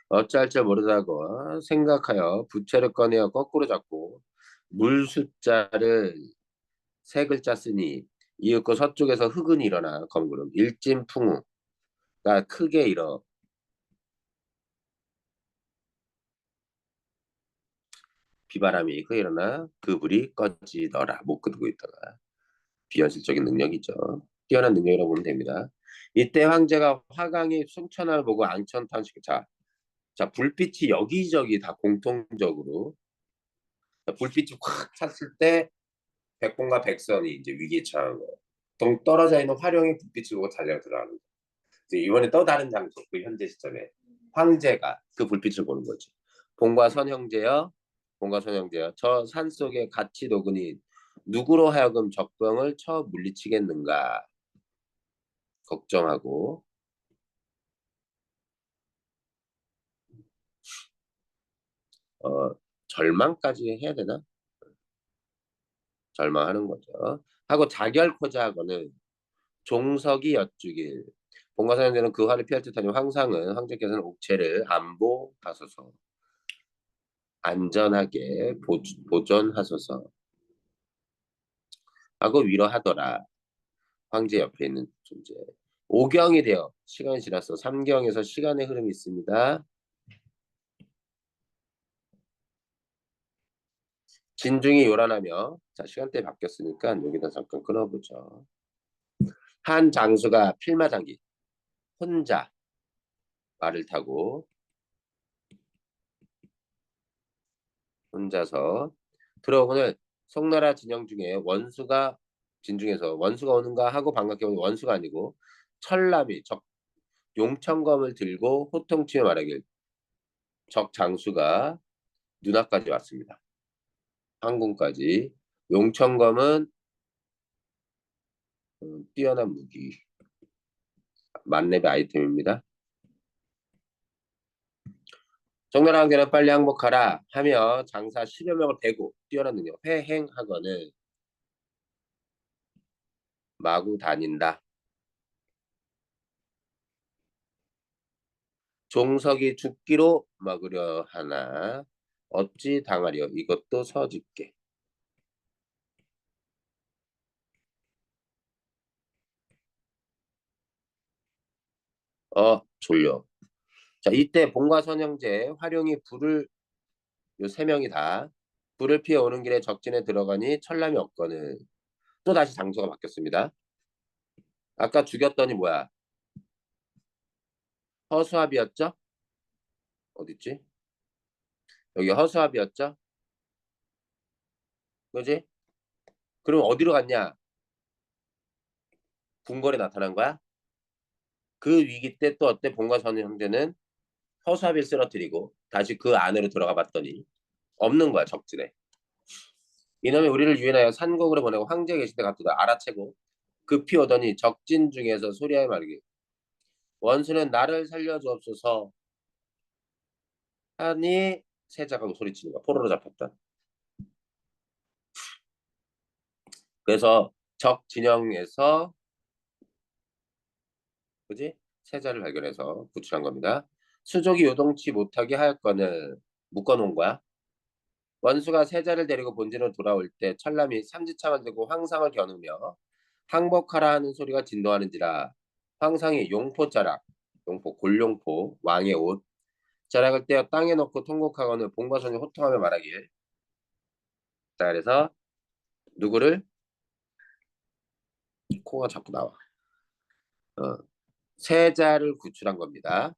어찌할 줄 모르다고 생각하여 부채를 꺼내어 거꾸로 잡고 물 숫자를 세 글자 쓰니 이윽고 서쪽에서 흑은이 일어나 검구름 일진풍우가 크게 일어 비바람이 크게 일어나 그 불이 꺼지더라. 못 끄고 있다가 비현실적인 능력이죠. 뛰어난 능력이라고 보면 됩니다. 이때 황제가 화강의 숭천함을 보고 앙천탄식 자 불빛이 여기저기 다 공통적으로 불빛이 확 찼을 때 백본과 백선이 이제 위기에 처한 거예요. 동 떨어져 있는 화룡이 불빛을 보고 달려 들어가는 거예요. 이번에 또 다른 장소, 그 현재 시점에 황제가 그 불빛을 보는 거지. 본과 선 형제여, 본과 선 형제여, 저 산 속에 같이 녹으니 누구로 하여금 적병을 쳐 물리치겠는가 걱정하고 어, 절망까지 해야 되나? 절망하는 거죠. 하고 자결코자 하고는 종석이 여쭈길 본과 선 형제는 그 화를 피할 듯하니 황제께서는 옥체를 안보하소서 안전하게 보존하소서 하고 위로하더라. 황제 옆에 있는 존재. 5경이 되어 시간이 지났어. 3경에서 시간의 흐름이 있습니다. 진중이 요란하며 자 시간대 바뀌었으니까 여기다 잠깐 끊어보죠. 한 장수가 필마장기 혼자 말을 타고 혼자서 들어오고는 송나라 진영 중에 원수가 진중에서 원수가 오는가 하고 반갑게 보니 원수가 아니고 철남이 적 용천검을 들고 호통치며 말하길 적 장수가 눈앞까지 왔습니다. 항공까지. 용천검은 뛰어난 무기 만렙의 아이템입니다. 송나라 황제는 빨리 항복하라 하며 장사 10여 명을 베고 뛰어난 능력 회행하거늘 마구 다닌다. 종석이 죽기로 막으려 하나 어찌 당하려 이것도 서짓게. 졸려. 자, 이때 봉과 선영제 활용이 불을 요 세 명이 다 불을 피해 오는 길에 적진에 들어가니 철남이 없거늘 또 다시 장소가 바뀌었습니다. 아까 죽였더니 뭐야? 허수아비였죠? 어딨지? 여기 허수아비였죠? 그지? 그럼 어디로 갔냐? 궁궐에 나타난 거야? 그 위기 때 또 어때? 봉과 선영제는 허수아비를 쓰러뜨리고 다시 그 안으로 들어가 봤더니 없는 거야, 적진에. 이놈이 우리를 유인하여 산곡으로 보내고 황제에 계실 때 갔다 알아채고 급히 오더니 적진 중에서 소리하여 말하기 원수는 나를 살려주옵소서 하니 세자하고 소리치는 거야. 포로로 잡혔다. 그래서 적 진영에서 그지? 세자를 발견해서 구출한 겁니다. 수족이 요동치 못하게 하였거늘 묶어놓은 거야. 원수가 세자를 데리고 본진으로 돌아올 때 철남이 삼지창을 들고 황상을 겨누며 항복하라 하는 소리가 진동하는지라 황상이 용포자락 용포 골용포 왕의 옷 자락을 떼어 땅에 놓고 통곡하거늘 봉과선이 호통하며 말하길 자 그래서 누구를 코가 자꾸 나와 어, 세자를 구출한 겁니다.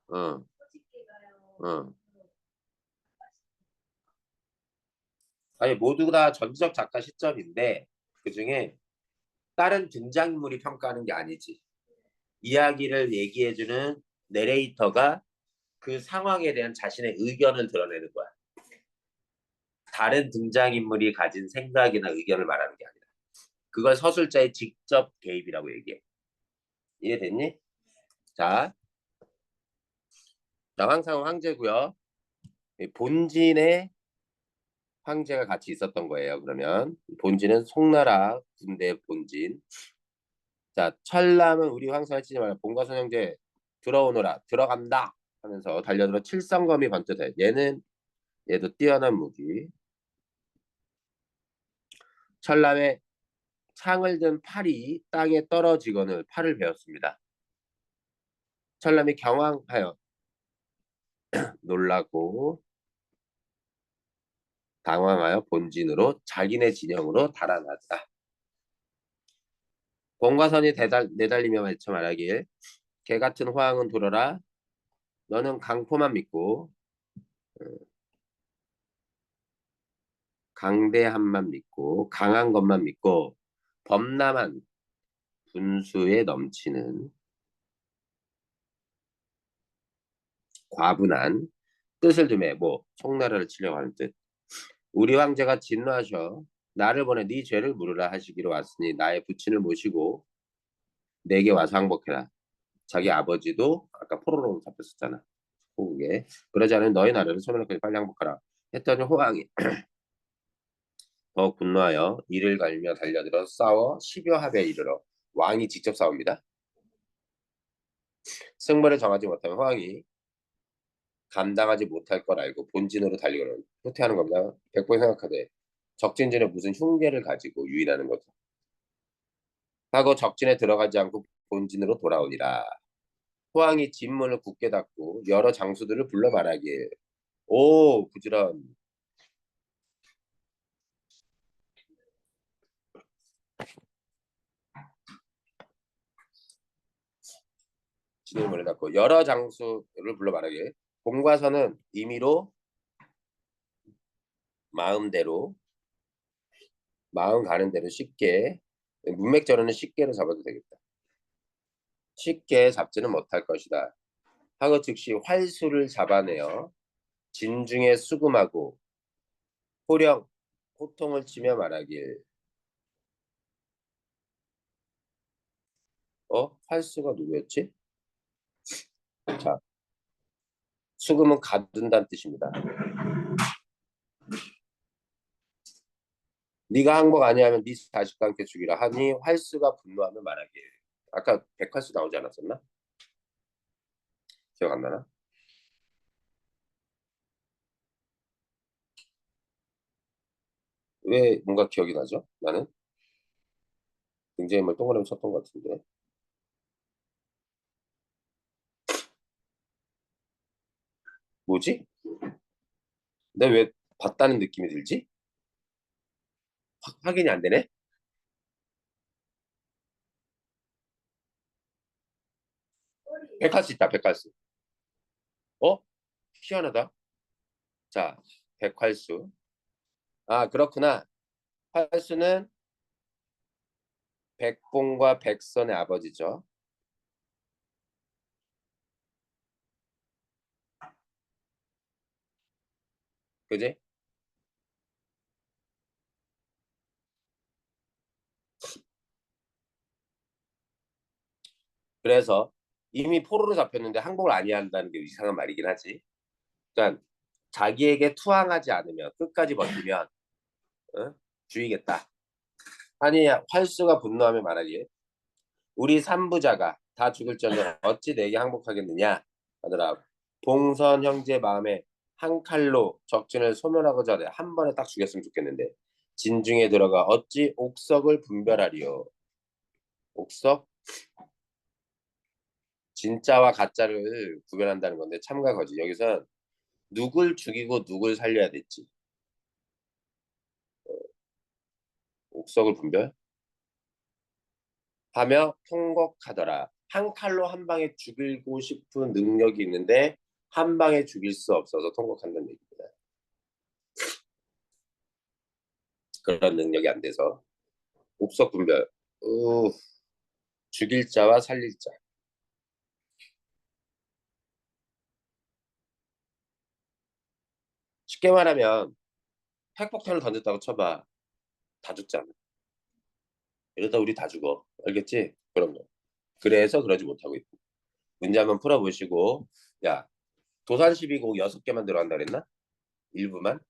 어, 어. 아니 모두 다 전지적 작가 시점인데 그중에 다른 등장인물이 평가하는 게 아니지. 이야기를 얘기해주는 내레이터가 그 상황에 대한 자신의 의견을 드러내는 거야. 다른 등장인물이 가진 생각이나 의견을 말하는 게 아니라. 그걸 서술자의 직접 개입이라고 얘기해. 이해됐니? 자, 황상은 황제고요. 본진에 황제가 같이 있었던 거예요. 그러면 본진은 송나라 군대 본진. 자, 철남은 우리 황성을 치지 말라. 본거선 형제 들어오너라. 들어간다. 하면서 달려들어 칠성검이 번쩍해. 얘도 뛰어난 무기. 철남의 창을 든 팔이 땅에 떨어지거늘 팔을 베었습니다. 철남이 경황하여 놀라고 당황하여 본진으로 자기네 진영으로 달아났다. 공과선이 내달리며 외쳐 말하길 개 같은 호황은 돌아라. 너는 강포만 믿고 강대함만 믿고 강한 것만 믿고 범람한 분수에 넘치는 과분한 뜻을 둠에 뭐 송나라를 치려고 하는 뜻. 우리 황제가 진노하셔 나를 보내 네 죄를 물으라 하시기로 왔으니 나의 부친을 모시고 내게 와서 항복해라. 자기 아버지도 아까 포로로 잡혔었잖아. 호국에. 그러지 않으면 너희 나라를 소멸하기까지 빨리 항복하라. 했더니 호왕이 더 분노하여 이를 갈며 달려들어 싸워 10여 합에 이르러 왕이 직접 싸웁니다. 승부를 정하지 못하면 호왕이 감당하지 못할 걸 알고 본진으로 달리고는 후퇴하는 겁니다. 백번 생각하되 적진진에 무슨 흉계를 가지고 유인하는 거죠. 하고 적진에 들어가지 않고 본진으로 돌아오니라. 호왕이 진문을 굳게 닫고 여러 장수들을 불러 말하길 오 부지런 진문을 닫고 여러 장수를 불러 말하길 봉과서는 임의로 마음대로 마음 가는 대로 쉽게 문맥절어는 쉽게로 잡아도 되겠다. 쉽게 잡지는 못할 것이다. 하고 즉시 활수를 잡아내어 진중에 수금하고 호령 호통을 치며 말하길. 활수가 누구였지? 자, 수금은 가둔다는 뜻입니다. 네가 항복 아니하면 네 자식과 함께 죽이라 하니 활수가 분노하며 말하길. 아까 백활수 나오지 않았었나? 기억 안 나나? 왜 뭔가 기억이 나죠? 나는 굉장히 뭘 동그라미 쳤던 것 같은데. 뭐지? 내가 왜 봤다는 느낌이 들지? 확인이 안 되네? 백활수 있다, 백활수. 어? 희한하다. 자, 백활수. 아, 그렇구나. 활수는 백봉과 백선의 아버지죠. 그지? 그래서 이미 포로로 잡혔는데 항복을 아니해야 한다는 게 이상한 말이긴 하지. 그러니까 자기에게 투항하지 않으면 끝까지 버티면 어? 죽이겠다. 아니 활수가 분노하며 말하기에 우리 삼부자가 다 죽을지언정 어찌 내게 항복하겠느냐 하더라. 봉선 형제 마음에 한 칼로 적진을 소멸하고자 해 한 번에 딱 죽였으면 좋겠는데 진중에 들어가 어찌 옥석을 분별하리요. 옥석 진짜와 가짜를 구별한다는 건데 참과 거짓. 여기서 누굴 죽이고 누굴 살려야 될지 옥석을 분별하며 통곡하더라. 한 칼로 한 방에 죽이고 싶은 능력이 있는데 한 방에 죽일 수 없어서 통곡한다는 얘기입니다. 그런 능력이 안 돼서 옥석 분별. 죽일 자와 살릴 자. 쉽게 말하면 핵폭탄을 던졌다고 쳐봐. 다 죽잖아. 이러다 우리 다 죽어. 알겠지? 그런 거. 그래서 그러지 못하고 있고. 문제 한번 풀어보시고. 야, 도산 12곡 6개만 들어간다 그랬나? 일부만?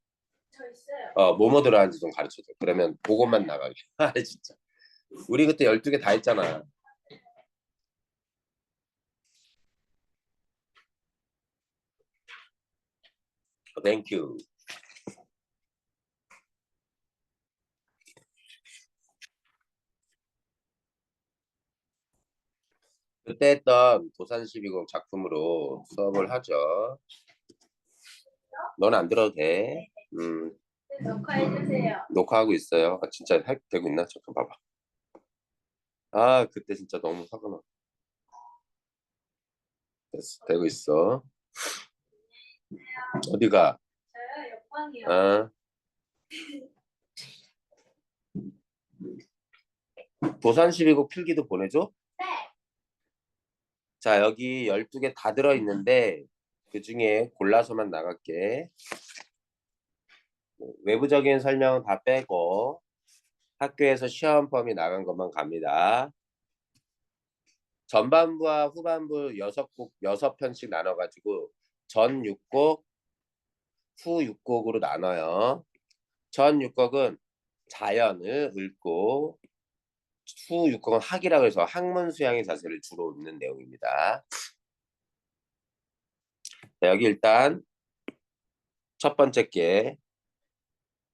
저 있어요. 뭐뭐 들어가는지 좀 가르쳐줘. 그러면 그것만 나가게. 아, 진짜. 우리 그때 12개 다 했잖아. 땡큐. 그때 했던 도산 12곡 작품으로 수업을 하죠. 넌 안 들어도 돼. 녹화해주세요. 녹화하고 있어요. 진짜 되고 있나? 잠깐 봐봐. 아, 그때 진짜 너무 화가 나. 됐어. 되고 있어. 어디가? 저요, 옆방이요. 아, 도산 12곡 필기도 보내줘? 네. 자, 여기 12개 다 들어있는데 그 중에 골라서만 나갈게. 외부적인 설명은 다 빼고 학교에서 시험 범위 나간 것만 갑니다. 전반부와 후반부 6곡, 6편씩 나눠가지고 전 6곡, 후 6곡으로 나눠요. 전 6곡은 자연을 읽고 후 6곡은 학이라고 해서 학문 수양의 자세를 주로 읽는 내용입니다. 자, 여기 일단 첫 번째 게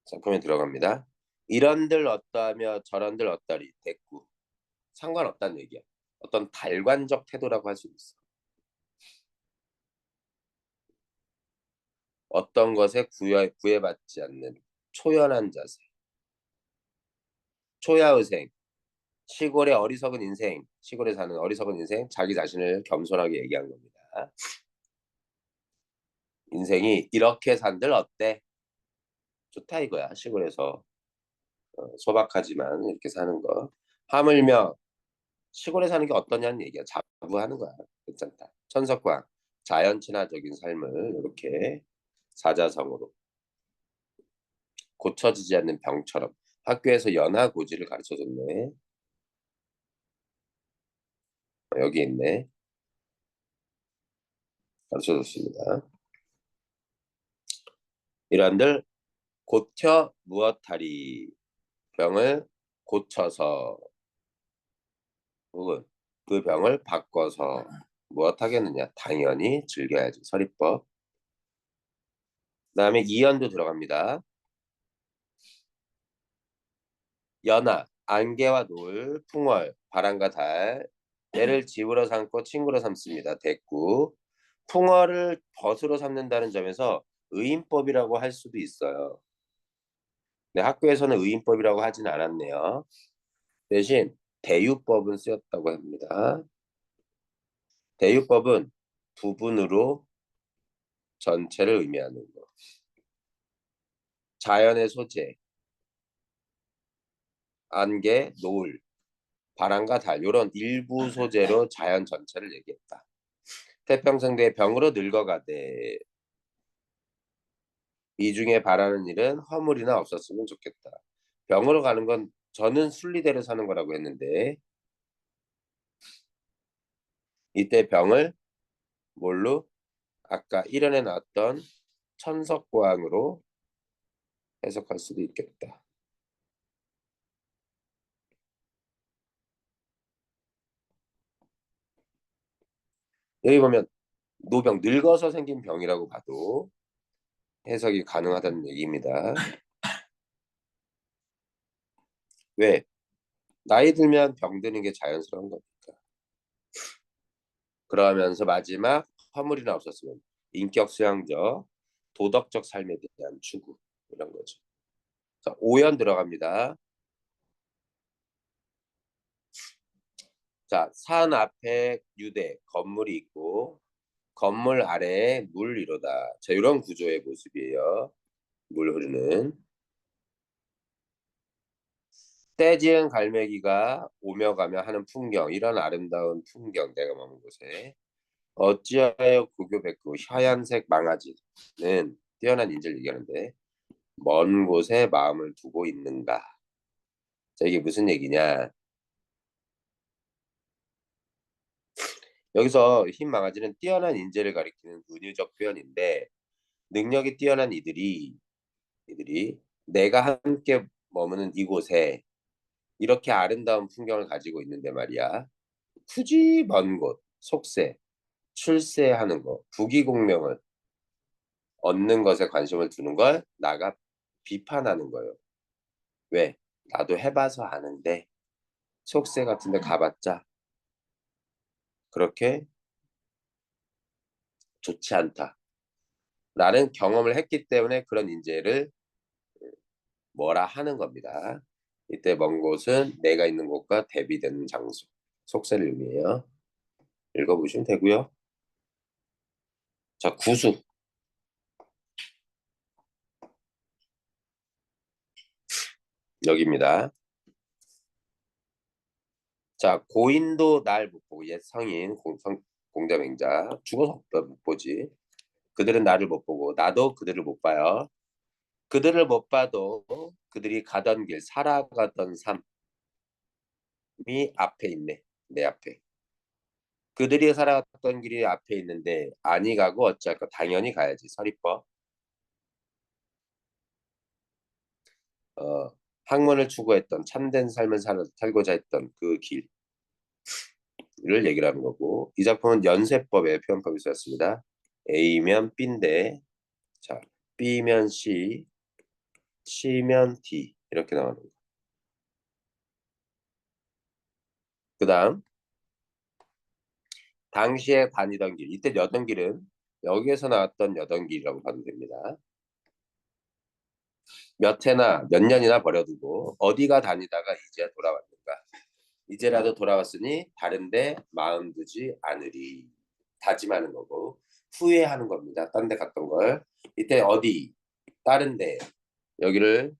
작품에 들어갑니다. 이런들 어떠하며 저런들 어떠리 대꾸. 상관없다는 얘기야. 어떤 달관적 태도라고 할 수 있어. 어떤 것에 구애받지 않는 초연한 자세. 초야의생. 시골의 어리석은 인생. 시골에 사는 어리석은 인생. 자기 자신을 겸손하게 얘기한 겁니다. 인생이 이렇게 산들 어때? 좋다 이거야. 시골에서 소박하지만 이렇게 사는 거. 하물며 시골에 사는 게 어떠냐는 얘기야. 자부하는 거야. 괜찮다. 천석광 자연 친화적인 삶을 이렇게 사자성어로 고쳐지지 않는 병처럼 학교에서 연하고지를 가르쳐줬네. 여기 있네. 가르쳐줬습니다. 이란들 고쳐 무엇하리 병을 고쳐서 혹은 그 병을 바꿔서 무엇하겠느냐 당연히 즐겨야지 서리법. 그다음에 이연도 들어갑니다. 연하 안개와 노을 풍월 바람과 달 때를 집으로 삼고 친구로 삼습니다. 대꾸 풍월을 벗으로 삼는다는 점에서 의인법이라고 할 수도 있어요. 네, 학교에서는 의인법이라고 하진 않았네요. 대신 대유법은 쓰였다고 합니다. 대유법은 부분으로 전체를 의미하는 거. 자연의 소재, 안개, 노을, 바람과 달 이런 일부 소재로 자연 전체를 얘기했다. 태평성대의 병으로 늙어가되 이 중에 바라는 일은 허물이나 없었으면 좋겠다. 병으로 가는 건 저는 순리대로 사는 거라고 했는데 이때 병을 뭘로 아까 1연에 나왔던 천석고항으로 해석할 수도 있겠다. 여기 보면 노병 늙어서 생긴 병이라고 봐도 해석이 가능하다는 얘기입니다. 왜? 나이 들면 병드는 게 자연스러운 거니까. 그러면서 마지막 허물이나 없었으면 인격 수양적 도덕적 삶에 대한 추구 이런 거죠. 자, 5연 들어갑니다. 자, 산 앞에 유대 건물이 있고 건물 아래에 물 이로다. 자, 이런 구조의 모습이에요. 물 흐르는. 떼지은 갈매기가 오며 가며 하는 풍경, 이런 아름다운 풍경, 내가 머문 곳에 어찌하여 구교백구 하얀색 망아지는 뛰어난 인재를 얘기하는데 먼 곳에 마음을 두고 있는가. 자, 이게 무슨 얘기냐. 여기서 흰 망아지는 뛰어난 인재를 가리키는 은유적 표현인데 능력이 뛰어난 이들이 내가 함께 머무는 이곳에 이렇게 아름다운 풍경을 가지고 있는데 말이야. 굳이 먼 곳, 속세, 출세하는 것, 부귀공명을 얻는 것에 관심을 두는 걸 나가 비판하는 거예요. 왜? 나도 해봐서 아는데 속세 같은 데 가봤자 그렇게 좋지 않다. 라는 경험을 했기 때문에 그런 인재를 뭐라 하는 겁니다. 이때 먼 곳은 내가 있는 곳과 대비되는 장소. 속세를 의미해요. 읽어보시면 되고요. 자, 구수. 여기입니다. 자, 고인도 날 못 보고 옛 성인 공자맹자 죽어서 못 보지. 그들은 나를 못 보고 나도 그들을 못 봐요. 그들을 못 봐도 그들이 가던 길 살아가던 삶이 앞에 있네. 내 앞에. 그들이 살아갔던 길이 앞에 있는데 아니 가고 어찌할까 당연히 가야지. 서리법. 어, 학문을 추구했던 참된 삶을 살고자 했던 그 길을 얘기를 하는 거고 이 작품은 연쇄법의 표현법이 쓰였습니다. A면 B인데 자 B면 C, C면 D 이렇게 나오는 거. 그 다음 당시에 다니던 길 이때 여던 길은 여기에서 나왔던 여던 길이라고 봐도 됩니다. 몇 해나 몇 년이나 버려두고 어디가 다니다가 이제 돌아왔는가. 이제라도 돌아왔으니 다른데 마음 두지 않으리. 다짐하는 거고 후회하는 겁니다. 딴 데 갔던 걸. 이때 어디? 다른 데. 여기를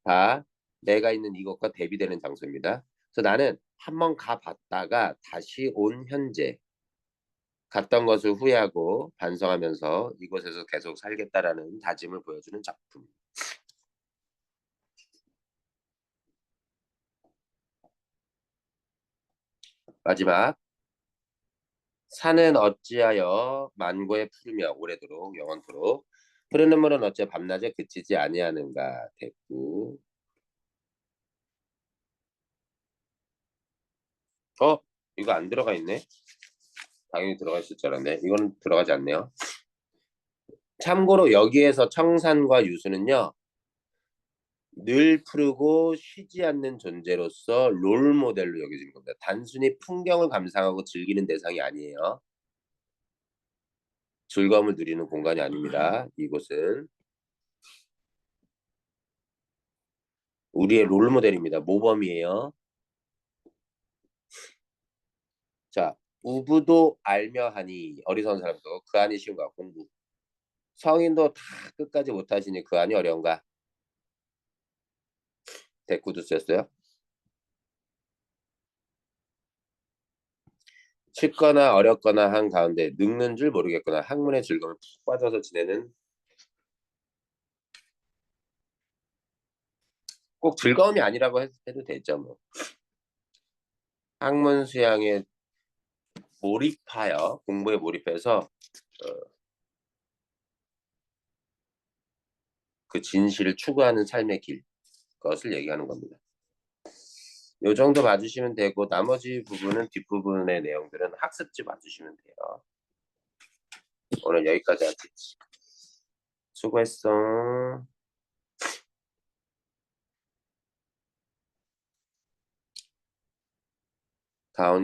다 내가 있는 이것과 대비되는 장소입니다. 그래서 나는 한번 가봤다가 다시 온 현재. 갔던 것을 후회하고 반성하면서 이곳에서 계속 살겠다라는 다짐을 보여주는 작품. 마지막. 산은 어찌하여 만고에 푸르며 오래도록 영원토록 흐르는 물은 어째 밤낮에 그치지 아니하는가. 됐고. 이거 안 들어가 있네. 당연히 들어가 있을 줄 알았네. 이건 들어가지 않네요. 참고로 여기에서 청산과 유수는요, 늘 푸르고 쉬지 않는 존재로서 롤 모델로 여겨지는 겁니다. 단순히 풍경을 감상하고 즐기는 대상이 아니에요. 즐거움을 누리는 공간이 아닙니다. 이곳은 우리의 롤 모델입니다. 모범이에요. 자, 우부도 알며 하니 어리석은 사람도 그 안이 쉬운가. 공부. 성인도 다 끝까지 못하시니 그 안이 어려운가. 대꾸도 쓰였어요. 쉽거나 어렵거나 한 가운데 늙는 줄 모르겠거나 학문의 즐거움을 푹 빠져서 지내는, 꼭 즐거움이 아니라고 해도 되죠. 뭐. 학문 수양에 몰입하여 공부에 몰입해서 그 진실을 추구하는 삶의 길, 것을 얘기하는 겁니다. 요 정도 봐주시면 되고 나머지 부분은 뒷부분의 내용들은 학습지 봐주시면 돼요. 오늘 여기까지 하지. 수고했어. 다운